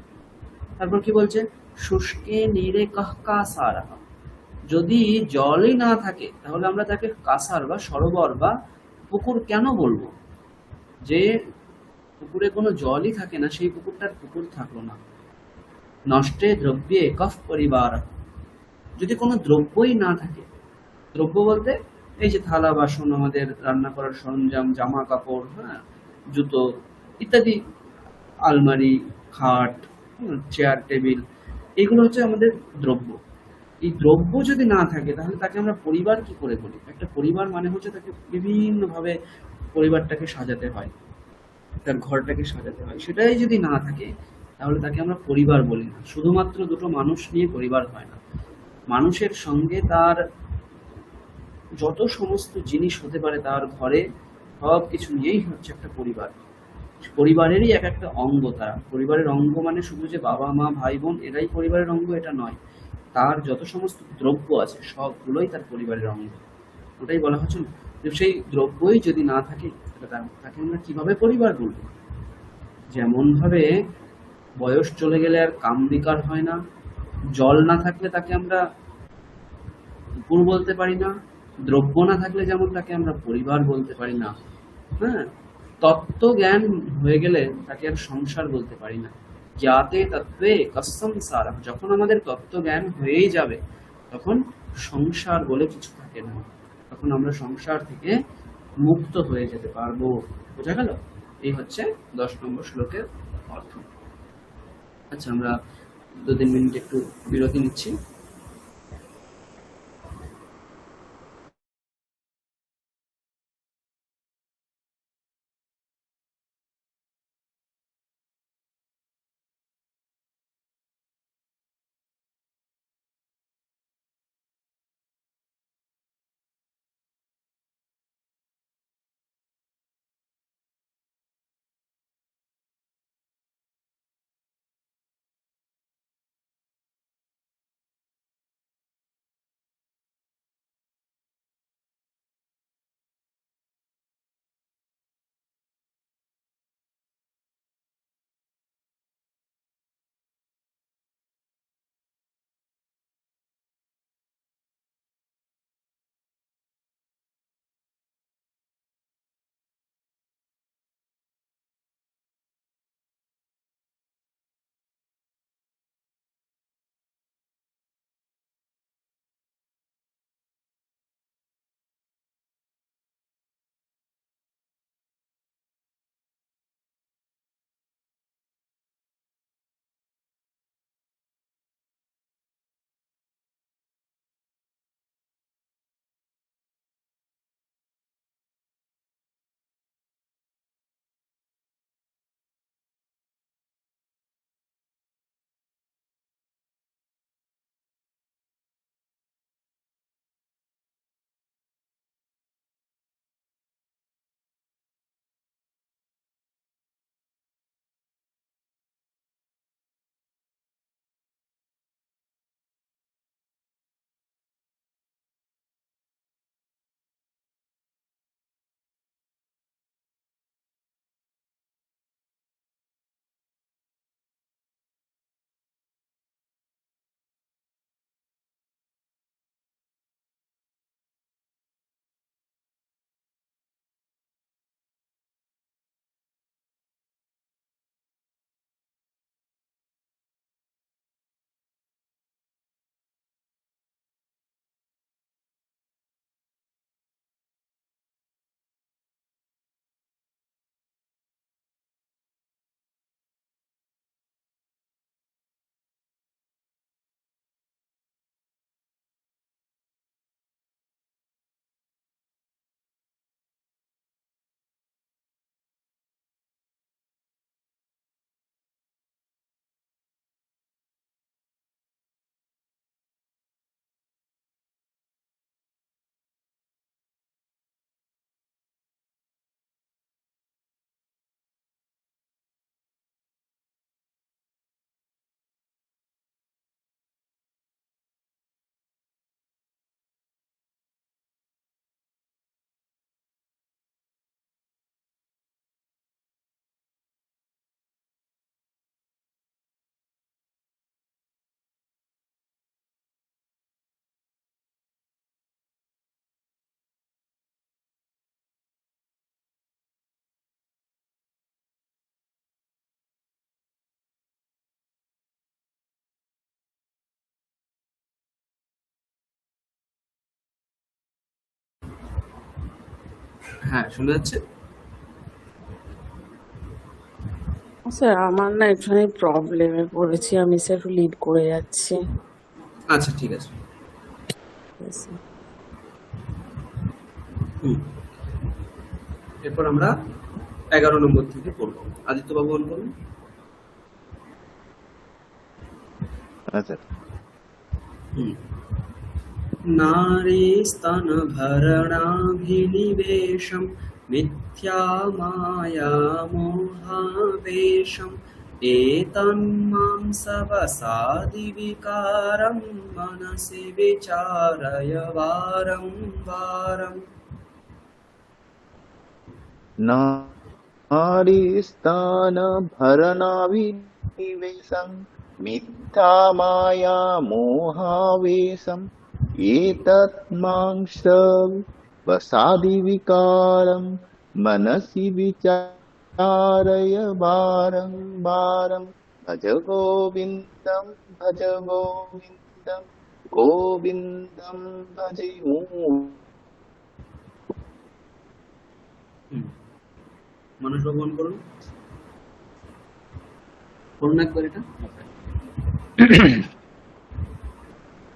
তারপর কি বলছে, শুষ্কে নীরে কহ কাসারা, যদি জলই না থাকে তাহলে আমরা তাকে কাসার বা সরোবর বা পুকুর কেন বলবো? যে পুকুরে কোনো জলই থাকে না, সেই পুকুরটার পুকুর থাকলো না। নষ্টে দ্রব্যে কফ পরিবার, যদি কোনো দ্রব্যই না থাকে, দ্রব্য বলতে এই যে থালা বাসন, আমাদের রান্না করার সরঞ্জাম, জামা কাপড়, হ্যাঁ, জুতো ইত্যাদি, আলমারি, খাট, চেয়ার টেবিল, এগুলো হচ্ছে আমাদের দ্রব্য। এই দ্রব্য যদি না থাকে তাহলে তাকে আমরা পরিবার কি করে বলি? একটা পরিবার মানে হচ্ছে তাকে বিভিন্নভাবে পরিবারটাকে সাজাতে হয়, তার ঘরটাকে সাজাতে হয়, সেটাই যদি না থাকে তাহলে তাকে আমরা পরিবার বলি না। শুধুমাত্র দুটো মানুষ নিয়ে পরিবার হয় না, মানুষের সঙ্গে তার যত সমস্ত জিনিস হতে পারে তার ঘরে, সব কিছু নিয়েই হচ্ছে একটা পরিবার। পরিবারেরই এক একটা অঙ্গ তারা। পরিবারের অঙ্গ মানে শুধু যে বাবা মা ভাই বোন এরাই পরিবারের অঙ্গ এটা নয়, তার যত সমস্ত দ্রব্য আছে সবগুলোই তার পরিবারের অঙ্গ। ওটাই বলা হচ্ছে না, যে সেই দ্রব্যই যদি না থাকে তাকে আমরা কিভাবে পরিবার বলবো? যেমন ভাবে বয়স চলে গেলে আর কাম বিকার হয় না, জল না থাকলে তাকে আমরা পুকুর বলতে পারি না, দ্রব্য না থাকলে যেমন তাকে আমরা পরিবার বলতে পারি না, হ্যাঁ, তত্ত্ব জ্ঞান হয়ে গেলে তাকে আর সংসার বলতে পারি না। জ্ঞাতে তত্ত্বে কসংসার, যখন আমাদের তত্ত্ব জ্ঞান হয়েই যাবে তখন সংসার বলে কিছু থাকে না, তখন আমরা সংসার থেকে মুক্ত হয়ে যেতে পারবো। বোঝা গেল? এই হচ্ছে 10 নম্বর শ্লোকের অর্থ। আচ্ছা, আমরা 2-3 মিনিট একটু বিরতি নিচ্ছি। হ্যাঁ, শোনা যাচ্ছে? স্যার আমার না একটুখানি প্রবলেমে পড়েছি, আমি স্যার একটু লিড করে যাচ্ছি। আচ্ছা, ঠিক আছে। Yes, sir. হুম। এরপর আমরা 11 নম্বর থেকে পড়বো। আদিত্য বাবু অন করুন। আচ্ছা, হুম। नारीस्तनभरणाभिनिवेशं मिथ्यामायामोहावेशम् एतन्मांसवसादिविकारं मनसि विचारय वारं वारम्। नारीस्थानभरणाभिनिवेशं मिथ्यामाया मोहावेशम् एतन्मांसवसादिविकारं मनसि विचारय वारं वारं। भज गोविन्दं गोविन्दं भजे হুম। মানুষ বাবু অন করুন। করুন একবার এটা।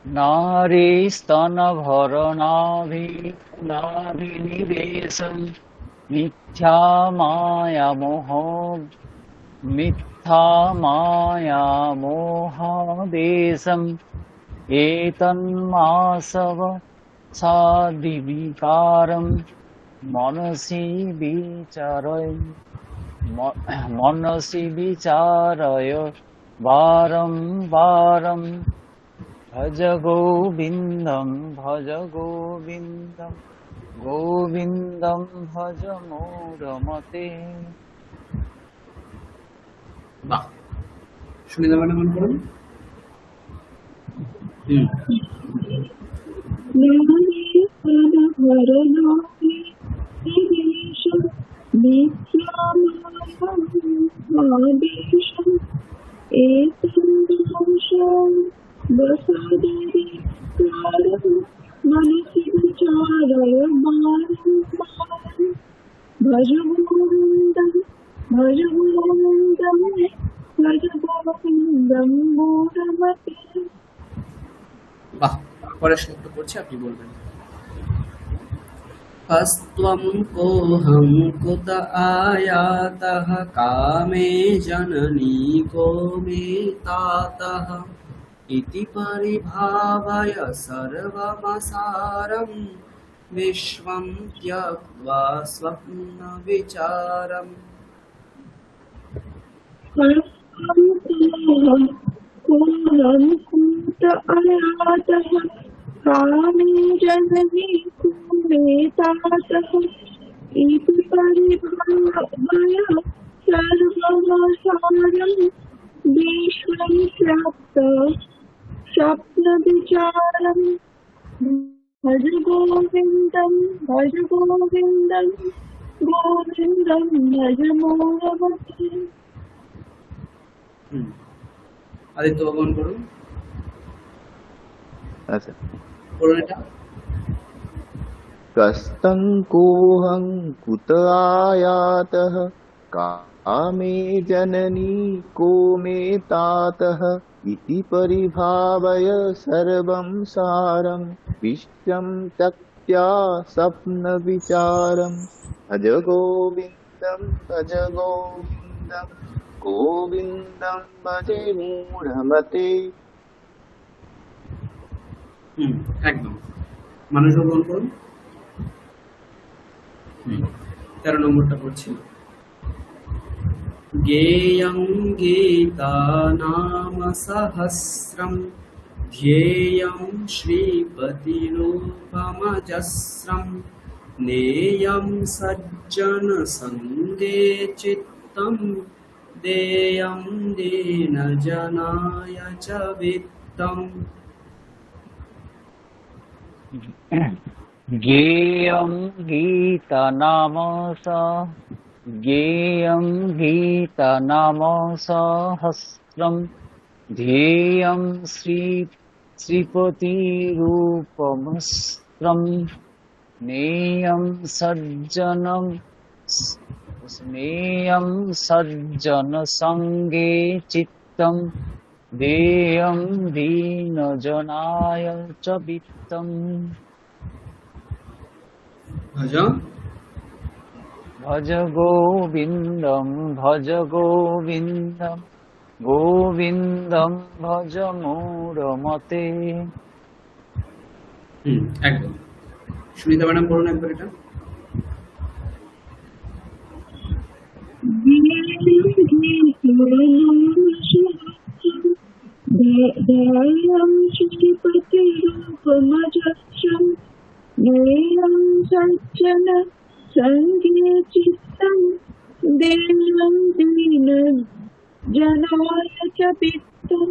नारीस्तनभरणाभिनिवेशं मिथ्यामायामोहावेशम् एतन्मासवसादिविकारं मनसि विचारय वारं वारम्। भज गोविन्दं गोविन्दं भज मोरमते। বাহ, সুনিতা ম্যাডাম অন করুন। হুম। भज गोविन्दं भज गोविन्दं भज गोविन्दं मूढमते। বাহ, পরের শ্লোকটা পড়ছি, আপনি বলবেন। अस्त्वं कोऽहं कुत आयातः कामे जननी को मे तातः इति परिभावय सर्वमसारं विश्वं त्यक्त्वा स्वप्नविचारम्। कोहं कुत आयातः कामे जननी कुमे तातः इति परिभावय सर्वमसारं विश्वं त्यक्त्वा स्वप्नविचारम्। भज गोविन्दं गोविन्दं भज मोरमते। হুম। আদিত্য বাবু অন করুন। আচ্ছা, করুন এটা। कस्तं कोऽहं कुत आयातः कामे जननी को मे तातः इति परिभावय सर्वं सारं विश्वं त्यक्त्वा स्वप्नविचारम्। भज गोविन्दं गोविन्दं भजे मूढमते। হুম, একদম। মানুষ বাবু অন করুন। 13 নম্বরটা পড়ছি। ज्ञेयं गीतानाम सहस्रं ध्येयं श्रीपतिरूपमजस्रं नेयं सज्जनसङ्गे चित्तं देयं दीनजनाय च वित्तम्। ज्ञेयं गीतनाम सहस्रं ध्येयं श्रीपतिरूपमस्त्रं स्नेयं सज्जनं स्नेयं सज्जन संगे चित्तं देयं दीनजनाय च वित्तम्। भज भज गोविन्दं गोविन्दं भज मूढमते। একদম। সুনিতা ম্যাডাম বলুন একবার এটা। ध्येयं श्रीपतिरूपमजस्रं ज्ञेयं सज्जन संगे चित्तं देयं दीनजनाय च वित्तं।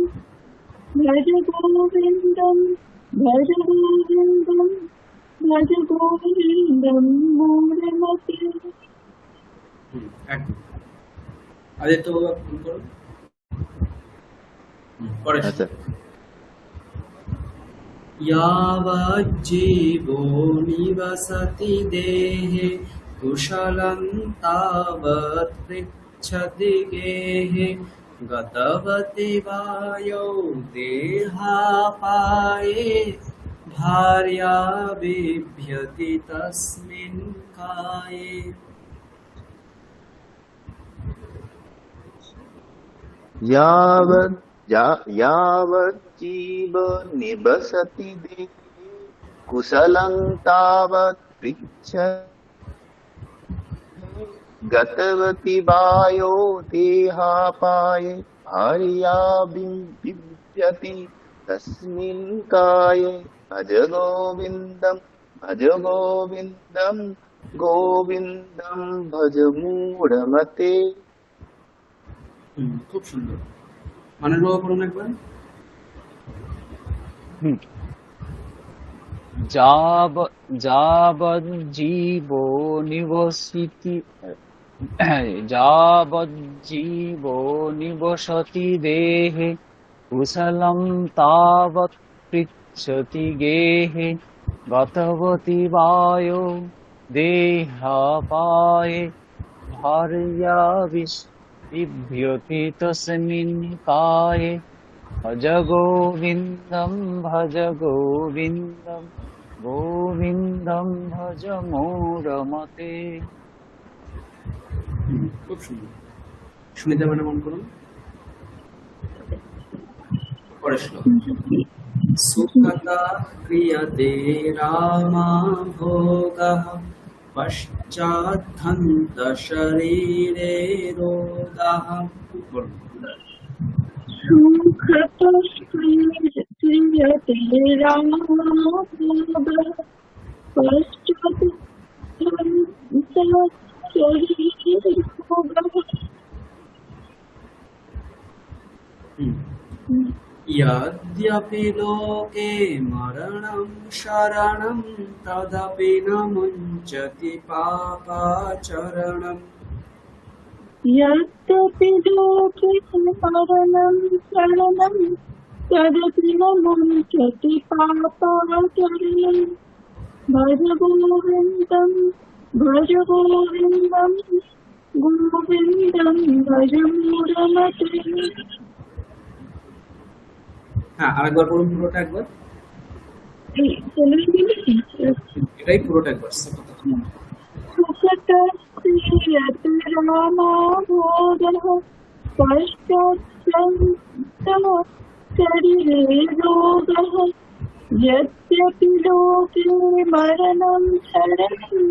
भज गोविन्दं भज गोविन्दं भज गोविन्दं मूढमते। একদম। আদিত্য বাবা ফোন করুন। পরেশ। हाँ सर। यावज्जीवो निवसति देहे कुशलं तावत् पृच्छति गेहे गतवति वायो देहापाये भार्या बिभ्यति तस्मिन् काये। यावत् जीव निवसति देहे कुशलं तावत् पृच्छति गतवति वायो देहापाये भार्या बिभ्यति तस्मिन् काये। भज गोविन्दं गोविन्दं भज मूढमते। খুব সুন্দর। মানের বাবা বলুন একবার। যাবজ্জীবো নিবসতি দেহে কুশलं তাবৎ পৃচ্ছতি গেহে গতবতি বায়ো দেহাপায়ে ভার্য়া বিভ্যতি তস্মিन् কায়ে। भज गोविन्दं गोविन्दं भज मूढमते। খুব সুন্দর। সুনিতা ম্যাডাম অন করুন। পরেশ লোক। सुखता क्रियते रामा भोगः पश्चाद्धन्त शरीरे रोदः। क्रियते रामभोगः पश्चाद्धन्त शरीरे रोदः। यद्यपि लोके मरणं शरणं तदपि न मुञ्चति पापाचरणम्। यद्यपि लोके मरणं शरणं तदपि न मुञ्चति पापाचरणम्। भज गोविन्दं गोविन्दं भज मूढमते। হ্যাঁ, আরেকবার বলুন পুরোটা একবার। এটাই পুরোটা একবার। सुखता क्रियते रामभोगः पश्चाद्धन्त शरीरे रोदः। यद्यपि लोके मरणं शरणं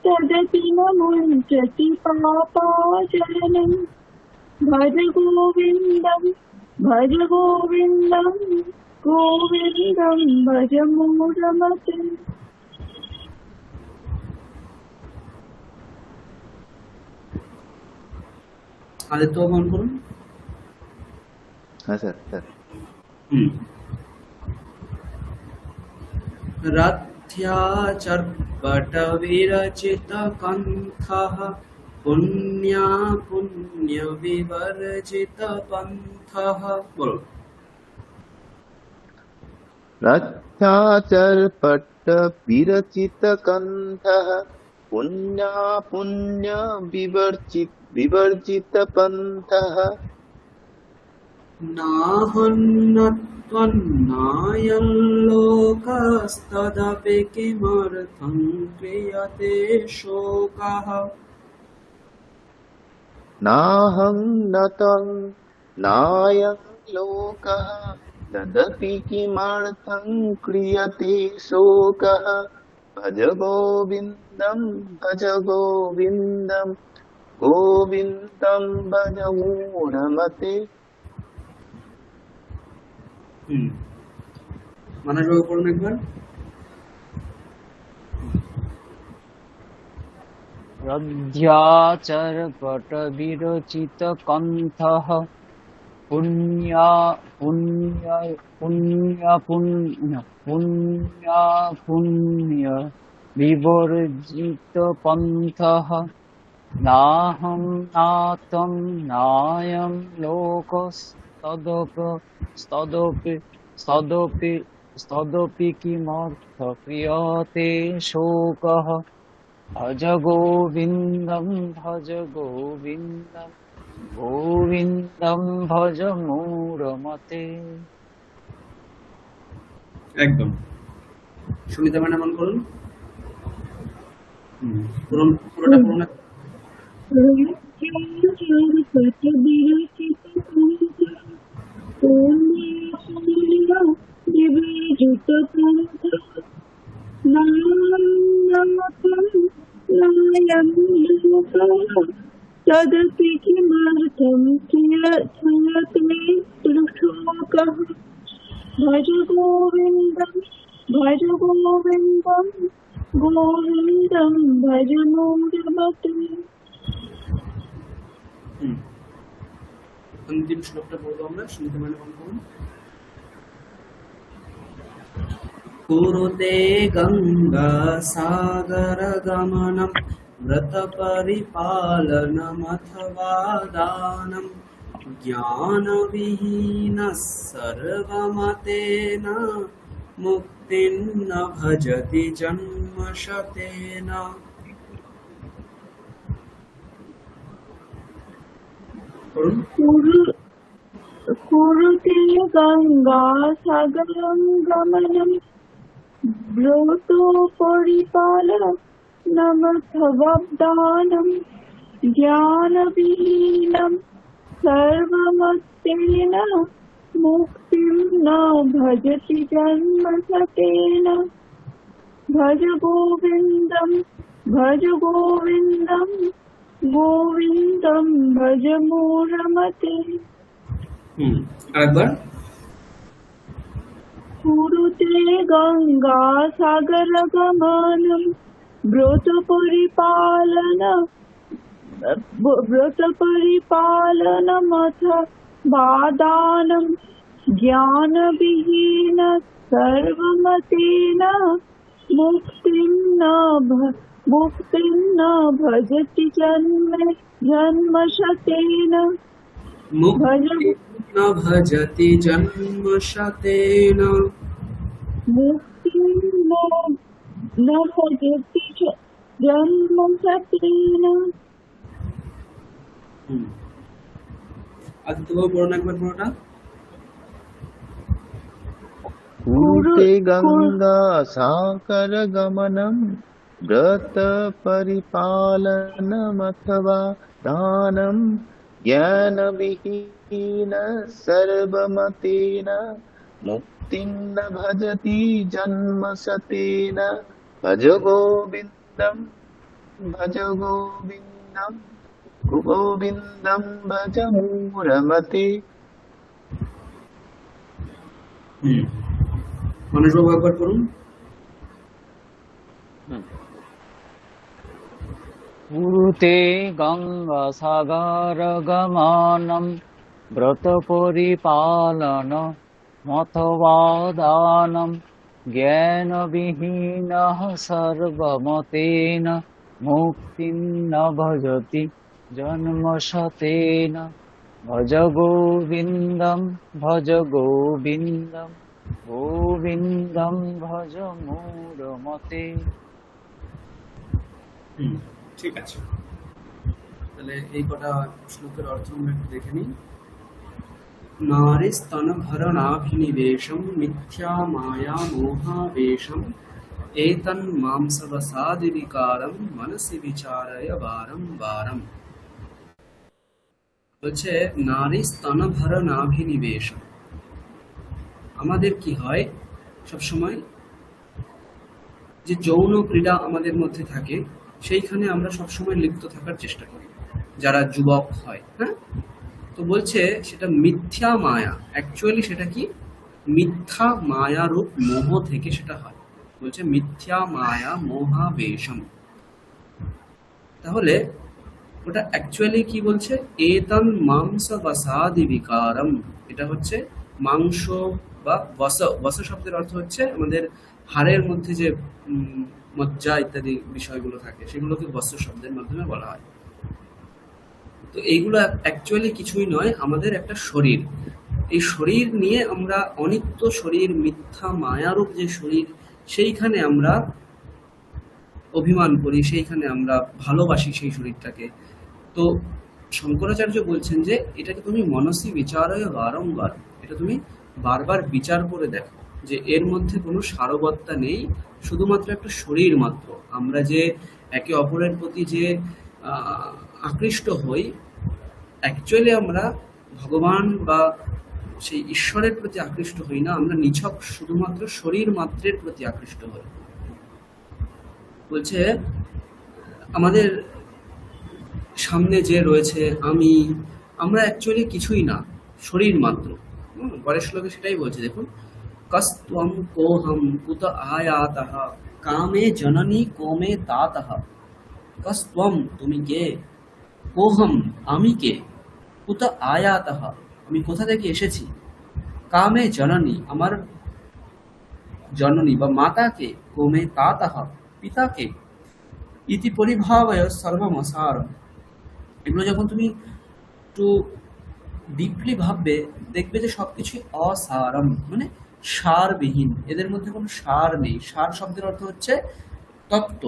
तदपि न मुञ्चति पापाचरणम्। भज गोविन्दं गोविन्दं भज मूढमते। আদিত্য অন করুন। हाँ सर सर। रथ्याचर्पटविरचितकण्ठः पुण्यविवर्जितपन्थः। बोलो। रक्षाचर्पट्टविरचितकण्ठः पुण्या विवर्जितपन्थः नाहन्नत्वन्नायं लोकस्तदपि किमर्थं क्रियते शोकः। नाहं न तं नायं लोकः तदपि किमर्थं क्रियते शोकः। भज गोविन्दं गोविन्दं भज मूढमते। মানস বাবু পড়ুন একবার। रध्याचरपटविरचितकण्ठः पुण्या पुण्य पुण्य पुण्य पुण्या पुण्य विवर्जितपन्थः नाहं नातं नायं लोकस्तदपि किमर्थ क्रियते शोकः। भज गोविन्दं गोविन्दं भज मूढमते। একদম সুনিতা ম্যাডাম অন করুন। পুরোটা পড়ুন। तदपि किमर्थं क्रियते शोकः। भज गोविन्दं गोविन्दं भज मूढमते। अंतिम श्लोकটা পড়বো আমরা। সুনিতা ম্যাডাম অন করুন। कुरुते गङ्गासागरगमनं व्रतपरिपालनमथवा दानं ज्ञानविहीनः सर्वमतेन मुक्तिं न भजति जन्मशतेन। कुरुते गङ्गासागरं गमनं व्रतपरिपालनमथवादानं ज्ञानविहीनं सर्वमतेन मुक्तिं न भजति जन्मशतेन। भज गोविन्दं गोविन्दं भज मूढमते। আরেকবার। कुरुते गङ्गासागरगमनं व्रतपरिपालनमथवादानं ज्ञानविहीन सर्वमतेन मुक्तिं न भजति जन्मशतेन। मुक्तिं न भजति जन्मशतेन। मुक्तिं न भजति जन्मशतेन। আদিত্যবাবু পড়ুন একবার পুরোটা। कुरुते गङ्गासागरगमनं व्रतपरिपालनमथवा दानं ज्ञानविहीन सर्वमतेन मुक्तिं न भजति जन्मशतेन। भज गोविन्दं गोविन्दं भज मूढमते। মানস বাবু একবার পড়ুন। कुरुते गङ्गासागरगमनं व्रतपरिपालनमथवा दानं ज्ञानविहीनः सर्वमतेन मुक्तिं न भजति जन्मशतेन। भज गोविन्दं গোবিন্দম ভজ মূঢ়মতে। ঠিক আছে, তাহলে এই কটা শ্লোকের অর্থ আমরা একটু দেখে নিই। নারীস্তনভরণাভিনিবেশম মিথ্যা মায়া মোহাবেশম এতন্মাংসবসাদিবিকারম মনসি বিচারয় বারম বারম। বলছে নারী স্তনভরণাভিনিবেশম, আমাদের কি হয় সবসময় যে যৌন ক্রীড়া আমাদের মধ্যে থাকে, সেইখানে আমরা সবসময় লিপ্ত থাকার চেষ্টা করি যারা যুবক হয়। হ্যাঁ, তো বলছে সেটা মিথ্যা মায়া, অ্যাকচুয়ালি সেটা কি মিথ্যা মায়া রূপ মোহ থেকে সেটা হয়। বলছে মিথ্যা মায়া মোহাবেশম, তাহলে ওটা অ্যাকচুয়ালি কি বলছে, এতন মাংস বসাদি বিকারম, এটা হচ্ছে মাংস বা বস শব্দের অর্থ হচ্ছে আমাদের হাড়ের মধ্যে যে মজ্জা ইত্যাদি বিষয়গুলো থাকে, সেগুলোকে বস শব্দের মাধ্যমে বলা হয়। তো এইগুলো অ্যাকচুয়ালি কিছুই নয়, আমাদের একটা শরীর। এই শরীর নিয়ে আমরা অনিত্য শরীর, মিথ্যা মায়ারূপ যে শরীর, সেইখানে আমরা অভিমান করি, সেইখানে আমরা ভালোবাসি সেই শরীরটাকে। তো শঙ্করাচার্য বলছেন যে এটাকে তুমি মনসি বিচারয় বারংবার, এটা তুমি বারবার বিচার করে দেখো যে এর মধ্যে কোনো সারবত্তা নেই, শুধুমাত্র একটা শরীর মাত্র। আমরা যে একে অপরের প্রতি যে আকৃষ্ট হই, অ্যাকচুয়ালি আমরা ভগবান বা সেই ঈশ্বরের প্রতি আকৃষ্ট হই না, আমরা নিছক শুধুমাত্র শরীর মাত্রের প্রতি আকৃষ্ট হই। বলছে আমাদের সামনে যে রয়েছে আমরা অ্যাকচুয়ালি কিছুই না, শরীর মাত্র। পরের শ্লোকে সেটাই বলছে, দেখুন, কস্ত্বম কোহম কুত আয়াতঃ কামে জননী কোমে তাতঃ। কস্ত্বম, তুমি কে, কোহম, আমি কে, কুত আয়াতঃ, আমি কোথা থেকে এসেছি, কামে জননী, আমার জননী বা মাতাকে, কোমে তাতঃ, পিতাকে, ইতি পরিভাবয় সর্বমসারম। এগুলো যখন তুমি একটু ডিপলি ভাববে, দেখবে যে সবকিছুই অসারম, মানে সারবিহীন, এদের মধ্যে কোনো সার নেই। সার শব্দের অর্থ হচ্ছে তত্ত্ব।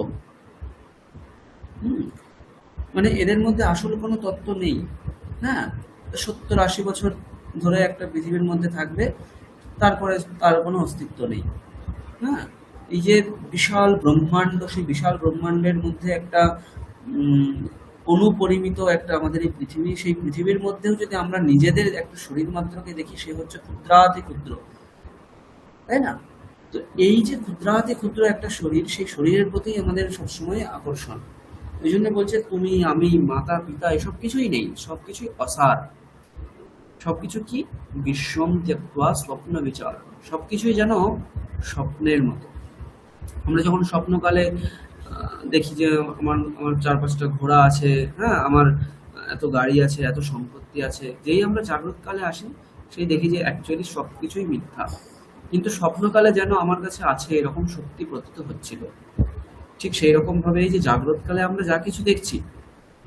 মানে এদের মধ্যে আসলে কোনো তত্ত্ব নেই। হ্যাঁ, 70-80 বছর ধরে একটা পৃথিবীর মধ্যে থাকবে, তারপরে তার কোনো অস্তিত্ব নেই। হ্যাঁ, এই যে বিশাল ব্রহ্মাণ্ড, সেই বিশাল ব্রহ্মাণ্ডের মধ্যে একটা অনুপরিমিত একটা আমাদের এই পৃথিবী, সেই পৃথিবীর মধ্যেও যদি আমরা নিজেদের একটা শরীর মাত্রকে দেখি, সে হচ্ছে ক্ষুদ্রাতি ক্ষুদ্র, তাই না? তো এই যে ক্ষুদ্রাতি ক্ষুদ্র একটা শরীর, সেই শরীরের প্রতি আমাদের সবসময় আকর্ষণ। ওই জন্য বলছে তুমি, আমি, মাতা, পিতা, এসব কিছুই নেই, সবকিছুই অসার। সবকিছু কি বিশ্বম ত্যক্ত্বা স্বপ্ন বিচার, সবকিছুই যেন স্বপ্নের মতো। আমরা যখন স্বপ্নকালে দেখি যে আমার 4-5টা ঘোড়া আছে, হ্যাঁ, আমার এত গাড়ি আছে, এত সম্পত্তি আছে, যেই আমরা জাগ্রতকালে আসি সেই দেখি যে অ্যাকচুয়ালি সবকিছুই মিথ্যা। কিন্তু স্বপ্নকালে যেন আমার কাছে আছে এরকম শক্তি প্রতীত হচ্ছিল। ঠিক সেই রকম ভাবে এই যে জাগ্রতকালে আমরা যা কিছু দেখছি,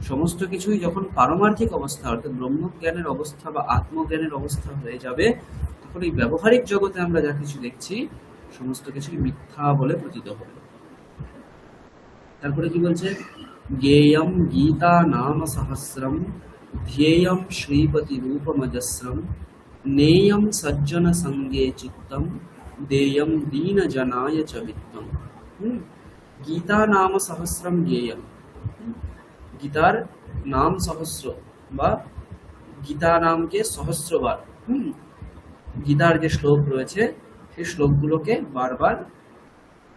সমস্ত কিছুই যখন পারমার্থিক অবস্থা অর্থাৎ ব্রহ্মজ্ঞানের অবস্থা বা আত্মজ্ঞানের অবস্থা হয়ে যাবে, তখন এই ব্যবহারিক জগতে আমরা যা কিছু দেখছি সমস্ত কিছুই মিথ্যা বলে প্রতীত হবে। তারপরে কি বলছে, জ্ঞেয়ম গীতা নাম সহস্রম ধ্যেয়ম শ্রীপতি রূপমজস্রম নেয়ম সজ্জন সঙ্গে চিত্তম দেয়ম দীন জনায় চ বিত্তম। গীতা নাম সহস্রম জ্ঞেয়ম, গীতার নাম সহস্র বা গীতা নামকে সহস্রবার, গীতার যে শ্লোক রয়েছে সেই শ্লোকগুলোকে বারবার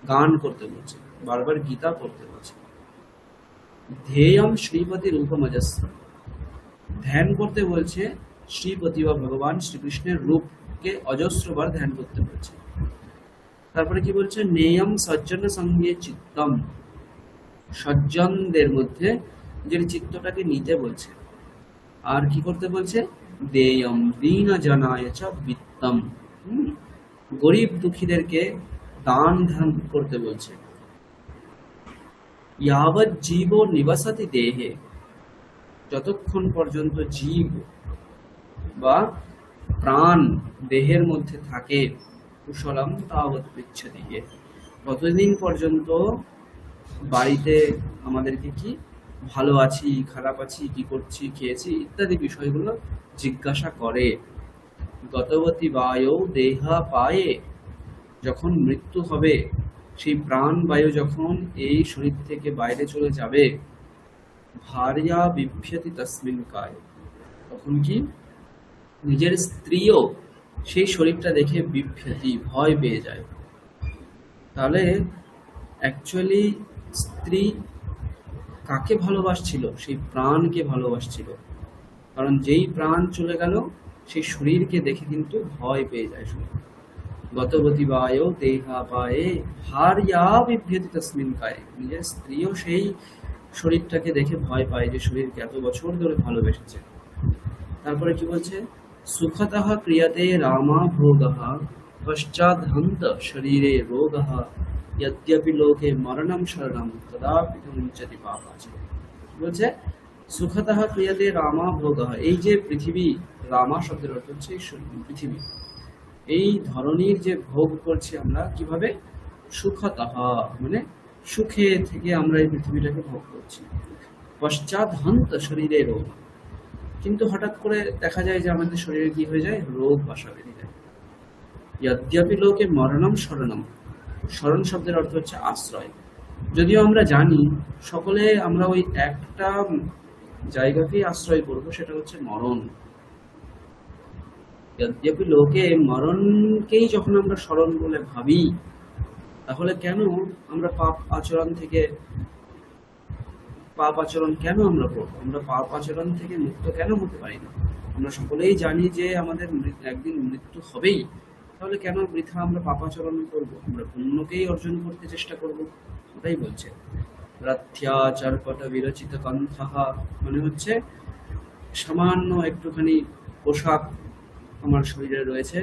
গান করতে বলছে, বারবার গীতা পড়তে বলছে। ধ্যেয়ম শ্রীপতি রূপমজস্র, ধ্যান করতে বলছে শ্রীপতি বা ভগবান শ্রীকৃষ্ণের রূপকে অজস্রবার ধ্যান করতে বলছে। তারপরে কি বলছে, নেয়ম সজ্জন সঙ্গে চিত্তম, সজ্জনদের মধ্যে নিজের চিত্তটাকে নিতে বলছে। আর কি করতে বলছে, দেয়ম দীন জনায় চ বিত্তম, গরিব দুঃখীদেরকে দান ধ্যান করতে বলছে। यावत् जीवो निवसति देहे, যতক্ষণ পর্যন্ত জীব বা প্রাণ দেহের মধ্যে থাকে, কুশলম তাবৎ পৃচ্ছতি। ততদিন পর্যন্ত বাড়িতে আমাদেরকে কি ভালো আছি, খারাপ আছি, কি করছি, খেয়েছি ইত্যাদি বিষয়গুলো জিজ্ঞাসা করে। গতবতী বায়ু দেহা পায়ে, যখন মৃত্যু হবে, সেই প্রাণ বায়ু যখন এই শরীর থেকে বাইরে চলে যাবে, ভার্যা বিভ্যতি তস্মিন কায়, তখন কি নিজের স্ত্রীও সেই শরীরটা দেখে বিভ্যতি, ভয় পেয়ে যায়। তাহলে অ্যাকচুয়ালি স্ত্রী কাকে ভালোবাসছিল? সেই প্রাণকে ভালোবাসছিল। কারণ যেই প্রাণ চলে গেল সেই শরীরকে দেখে কিন্তু ভয় পেয়ে যায় শরীর। গতবতী বায়ু দেহা পায়ে ভার্যা বিভ্যতি তস্মিন কায়ে, নিজের স্ত্রীও সেই শরীরটাকে দেখে ভয় পায় যে শরীরকে এত বছর ধরে ভালোবেসেছে। তারপরে কি বলছে? সুখতঃ ক্রিয়তে রামা ভোগঃ পশ্চাৎ হন্ত শরীরে রোগঃ यद्यपि लोके मरणं शरणं तदापि मुञ्चति पापाचे। বলছে সুখতঃ ক্রিয়তে রামা ভোগঃ, এই যে পৃথিবী, রামা শব্দের অর্থ হচ্ছে পৃথিবী, এই ধরনীর যে ভোগ করছি আমরা কিভাবে? সুখতঃ মানে সুখে থেকে আমরা এই পৃথিবীটাকে ভোগ করছি। পশ্চাৎ হন্ত শরীরে রোগ, কিন্তু হঠাৎ করে দেখা যায় যে আমাদের শরীরে কি হয়ে যায়? রোগ বাসা বেঁধে যায়। यद्यपि लोके मरणं शरणं, শরণ শব্দের অর্থ হচ্ছে আশ্রয়। যদিও আমরা জানি সকলে আমরা ওই একটা জায়গাকেই আশ্রয় করব, সেটা হচ্ছে মরণ। যদ্যপি লোকে, মরণকেই যখন আমরা স্মরণ বলে ভাবি, তাহলে কেন আমরা পাপ আচরণ কেন আমরা করবো? আমরা পাপ আচরণ থেকে মুক্ত কেন হতে পারি না? আমরা সকলেই জানি যে আমাদের একদিন মৃত্যু হবেই, তাহলে কেন বৃথা আমরা পাপাচরণ করবো? আমরা পুণ্যকেই অর্জন করতে চেষ্টা করব। ওটাই বলছে রাথ্যাচারপট বিরচিত কণ্ঠা, মানে হচ্ছে সামান্য একটুখানি পোশাক আমার শরীরে রয়েছে,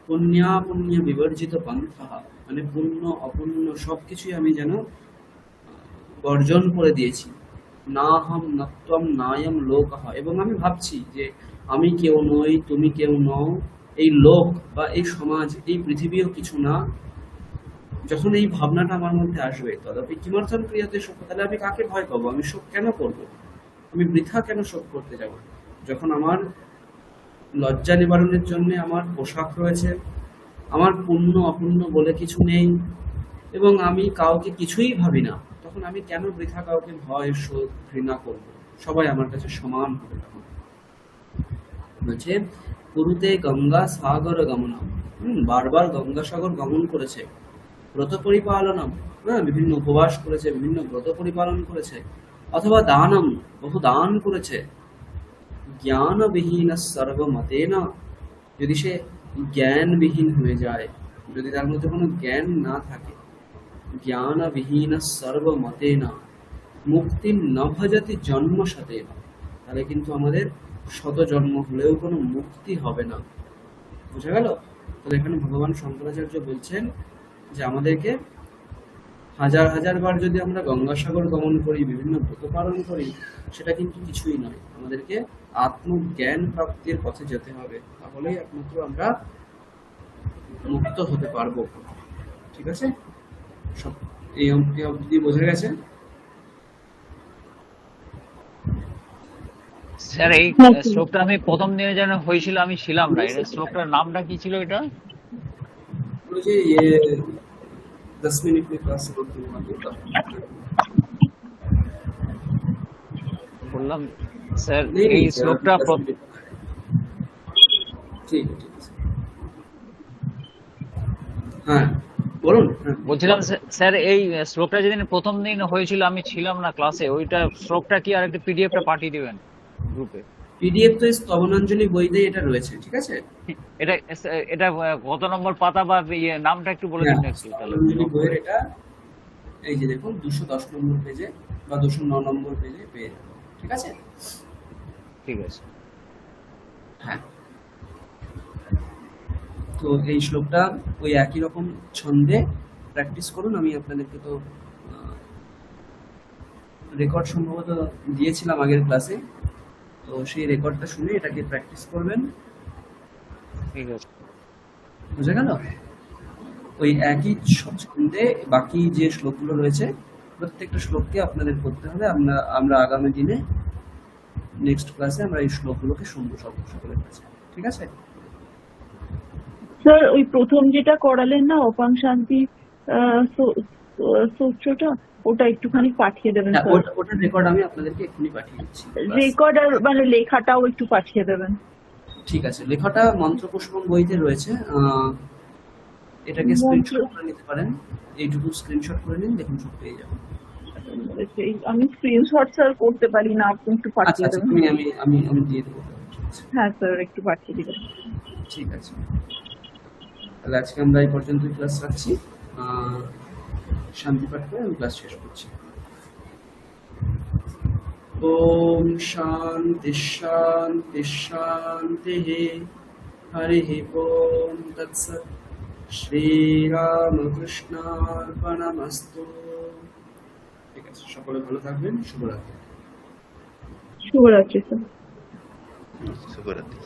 পুণ্যা পুণ্য বিবর্জিত পন্থা, মানে পুণ্য অপুণ্য সবকিছুই আমি যেন বর্জন করে দিয়েছি। নাহম নত্বম নায়ম লোকঃ, এবং আমি ভাবছি যে আমি কেউ নই, তুমি কেউ নও, এই লোক বা এই সমাজ, এই পৃথিবীও কিছু না। যখন এই ভাবনাটা আমার মধ্যে আসবে, তদাপি কিমর্থন ক্রিয়াতে শোক, তাহলে আমি কাকে ভয় পাবো? আমি শোক কেন করব? আমি বৃথা কেন শোক করতে যাব? যখন আমার লজ্জা নিবারণের জন্য আমার পোশাক রয়েছে, আমার পুণ্য অপুণ্য বলে কিছু নেই, এবং আমি কাউকে কিছুই ভাবি না, তখন আমি কেন বৃথা কাউকে ভয়, শোক, ঘৃণা করব? সবাই আমার কাছে সমান হবে। তখন বলছে পুরুতে গঙ্গা সাগর গমনম, বারবার গঙ্গা সাগর গমন করেছে। ব্রত পরিপালনম, বিভিন্ন উপবাস করেছে, বিভিন্ন ব্রত পরিপালন করেছে। অথবা দানম, বহু দান করেছে। জ্ঞানবিহীন সর্বমতেন, যদি সে জ্ঞানবিহীন হয়ে যায়, যদি তার মধ্যে কোনো জ্ঞান না থাকে, জ্ঞানবিহীন সর্বমতেন মুক্তি ন ভজতি জন্ম সতেন, তাহলে কিন্তু আমাদের শত জন্ম হলেও কোনো মুক্তি হবে না। বোঝা গেল? তাহলে এখানে ভগবান শঙ্করাচার্য বলছেন যে আমাদেরকে হাজার হাজার বার যদি আমরা গঙ্গাসাগর গমন করি, বিভিন্ন ব্রত পালন করি, সেটা কিন্তু কিছুই নয়। আমাদেরকে আত্মজ্ঞান প্রাপ্তির পথে যেতে হবে, তাহলেই একমাত্র আমরা মুক্ত হতে পারবো। ঠিক আছে? সব এই অবধি বোঝা গেছে? স্যার এই শ্লোকটা আমি প্রথম দিনে যেন হয়েছিল, আমি ছিলাম না। এটা শ্লোকটার নামটা কি ছিল? এটা मुझे ये 10 मिनट में क्लास বললাম স্যার नहीं এই नहीं सर, শ্লোকটা 10 मिनट। ठीक है হ্যাঁ বলুন। হ্যাঁ বলছিলাম স্যার এই শ্লোকটা যেদিন প্রথম দিন হয়েছিল আমি ছিলাম না ক্লাসে, ওইটা শ্লোকটা কি আর একটা পিডিএফটা পাঠিয়ে দিবেন গ্রুপে? পিডিএফ তো স্তবনাঞ্জলি বইতে এটা রয়েছে। ঠিক আছে, এটা এটা কত নম্বর পাতা বা নামটা একটু বলে দিন একটু তাহলে। স্তবনাঞ্জলি বইয়ের এটা এই যে দেখুন 210 নম্বর পেজে বা 209 নম্বর পেজে পেয়ে যাবেন। ঠিক আছে, ঠিক আছে। হ্যাঁ। তো এই শ্লোকটা ওই একই রকম ছন্দে প্র্যাকটিস করুন। আমি আপনাদেরকে তো রেকর্ড সম্ভবত দিয়েছিলাম আগের ক্লাসে, তো সেই রেকর্ডটা শুনে এটাকে প্র্যাকটিস করবেন। ঠিক আছে, বুঝে গেল? ওই একই ছন্দে বাকি যে শ্লোকগুলো রয়েছে প্রত্যেকটা শ্লোককে আপনাদের করতে হবে। আমরা আগামী দিনে নেক্সট ক্লাসে আমরা এই শ্লোকগুলোকে শুনবো সকলের কাছে, ঠিক আছে? স্যার ওই প্রথম যেটা করালেন না অপাং শান্তি সূত্রটা, ওটা একটুখানি পাঠিয়ে দেবেন হ্যাঁ, স্যার। ওটার রেকর্ড আমি আপনাদেরকে এক্ষুনি পাঠিয়ে দিচ্ছি। রেকর্ড আর মানে লেখাটাও একটু পাঠিয়ে দেবেন। ঠিক আছে, লেখাটা মন্ত্রপুষ্পম বইতে রয়েছে, এটাকে স্ক্রিনশট করে নিতে পারেন। এইটুকু স্ক্রিনশট করে নিন, দেখুন সব পেয়ে যাবেন। আমি স্ক্রিনশট স্যার করতে পারি না, আপনি একটু আচ্ছা পাঠিয়ে আচ্ছা, দেবেন। আমি দিয়ে দেবো। ঠিক আছে, হ্যাঁ স্যার একটু পাঠিয়ে দিবেন। ঠিক আছে, তাহলে আজকে আমরা এই পর্যন্ত ক্লাস রাখছি। শান্তি পাঠ করে আমি ক্লাস শেষ করছি। ওম শান্তি শান্তি শান্তি, হরি ওম তৎসৎ। শ্রীরামকৃষ্ণার্পণমস্তু। ঠিক আছে, সকলে ভালো থাকবেন, শুভরাত্রি। শুভরাত্রি স্যার। শুভরাত্রি।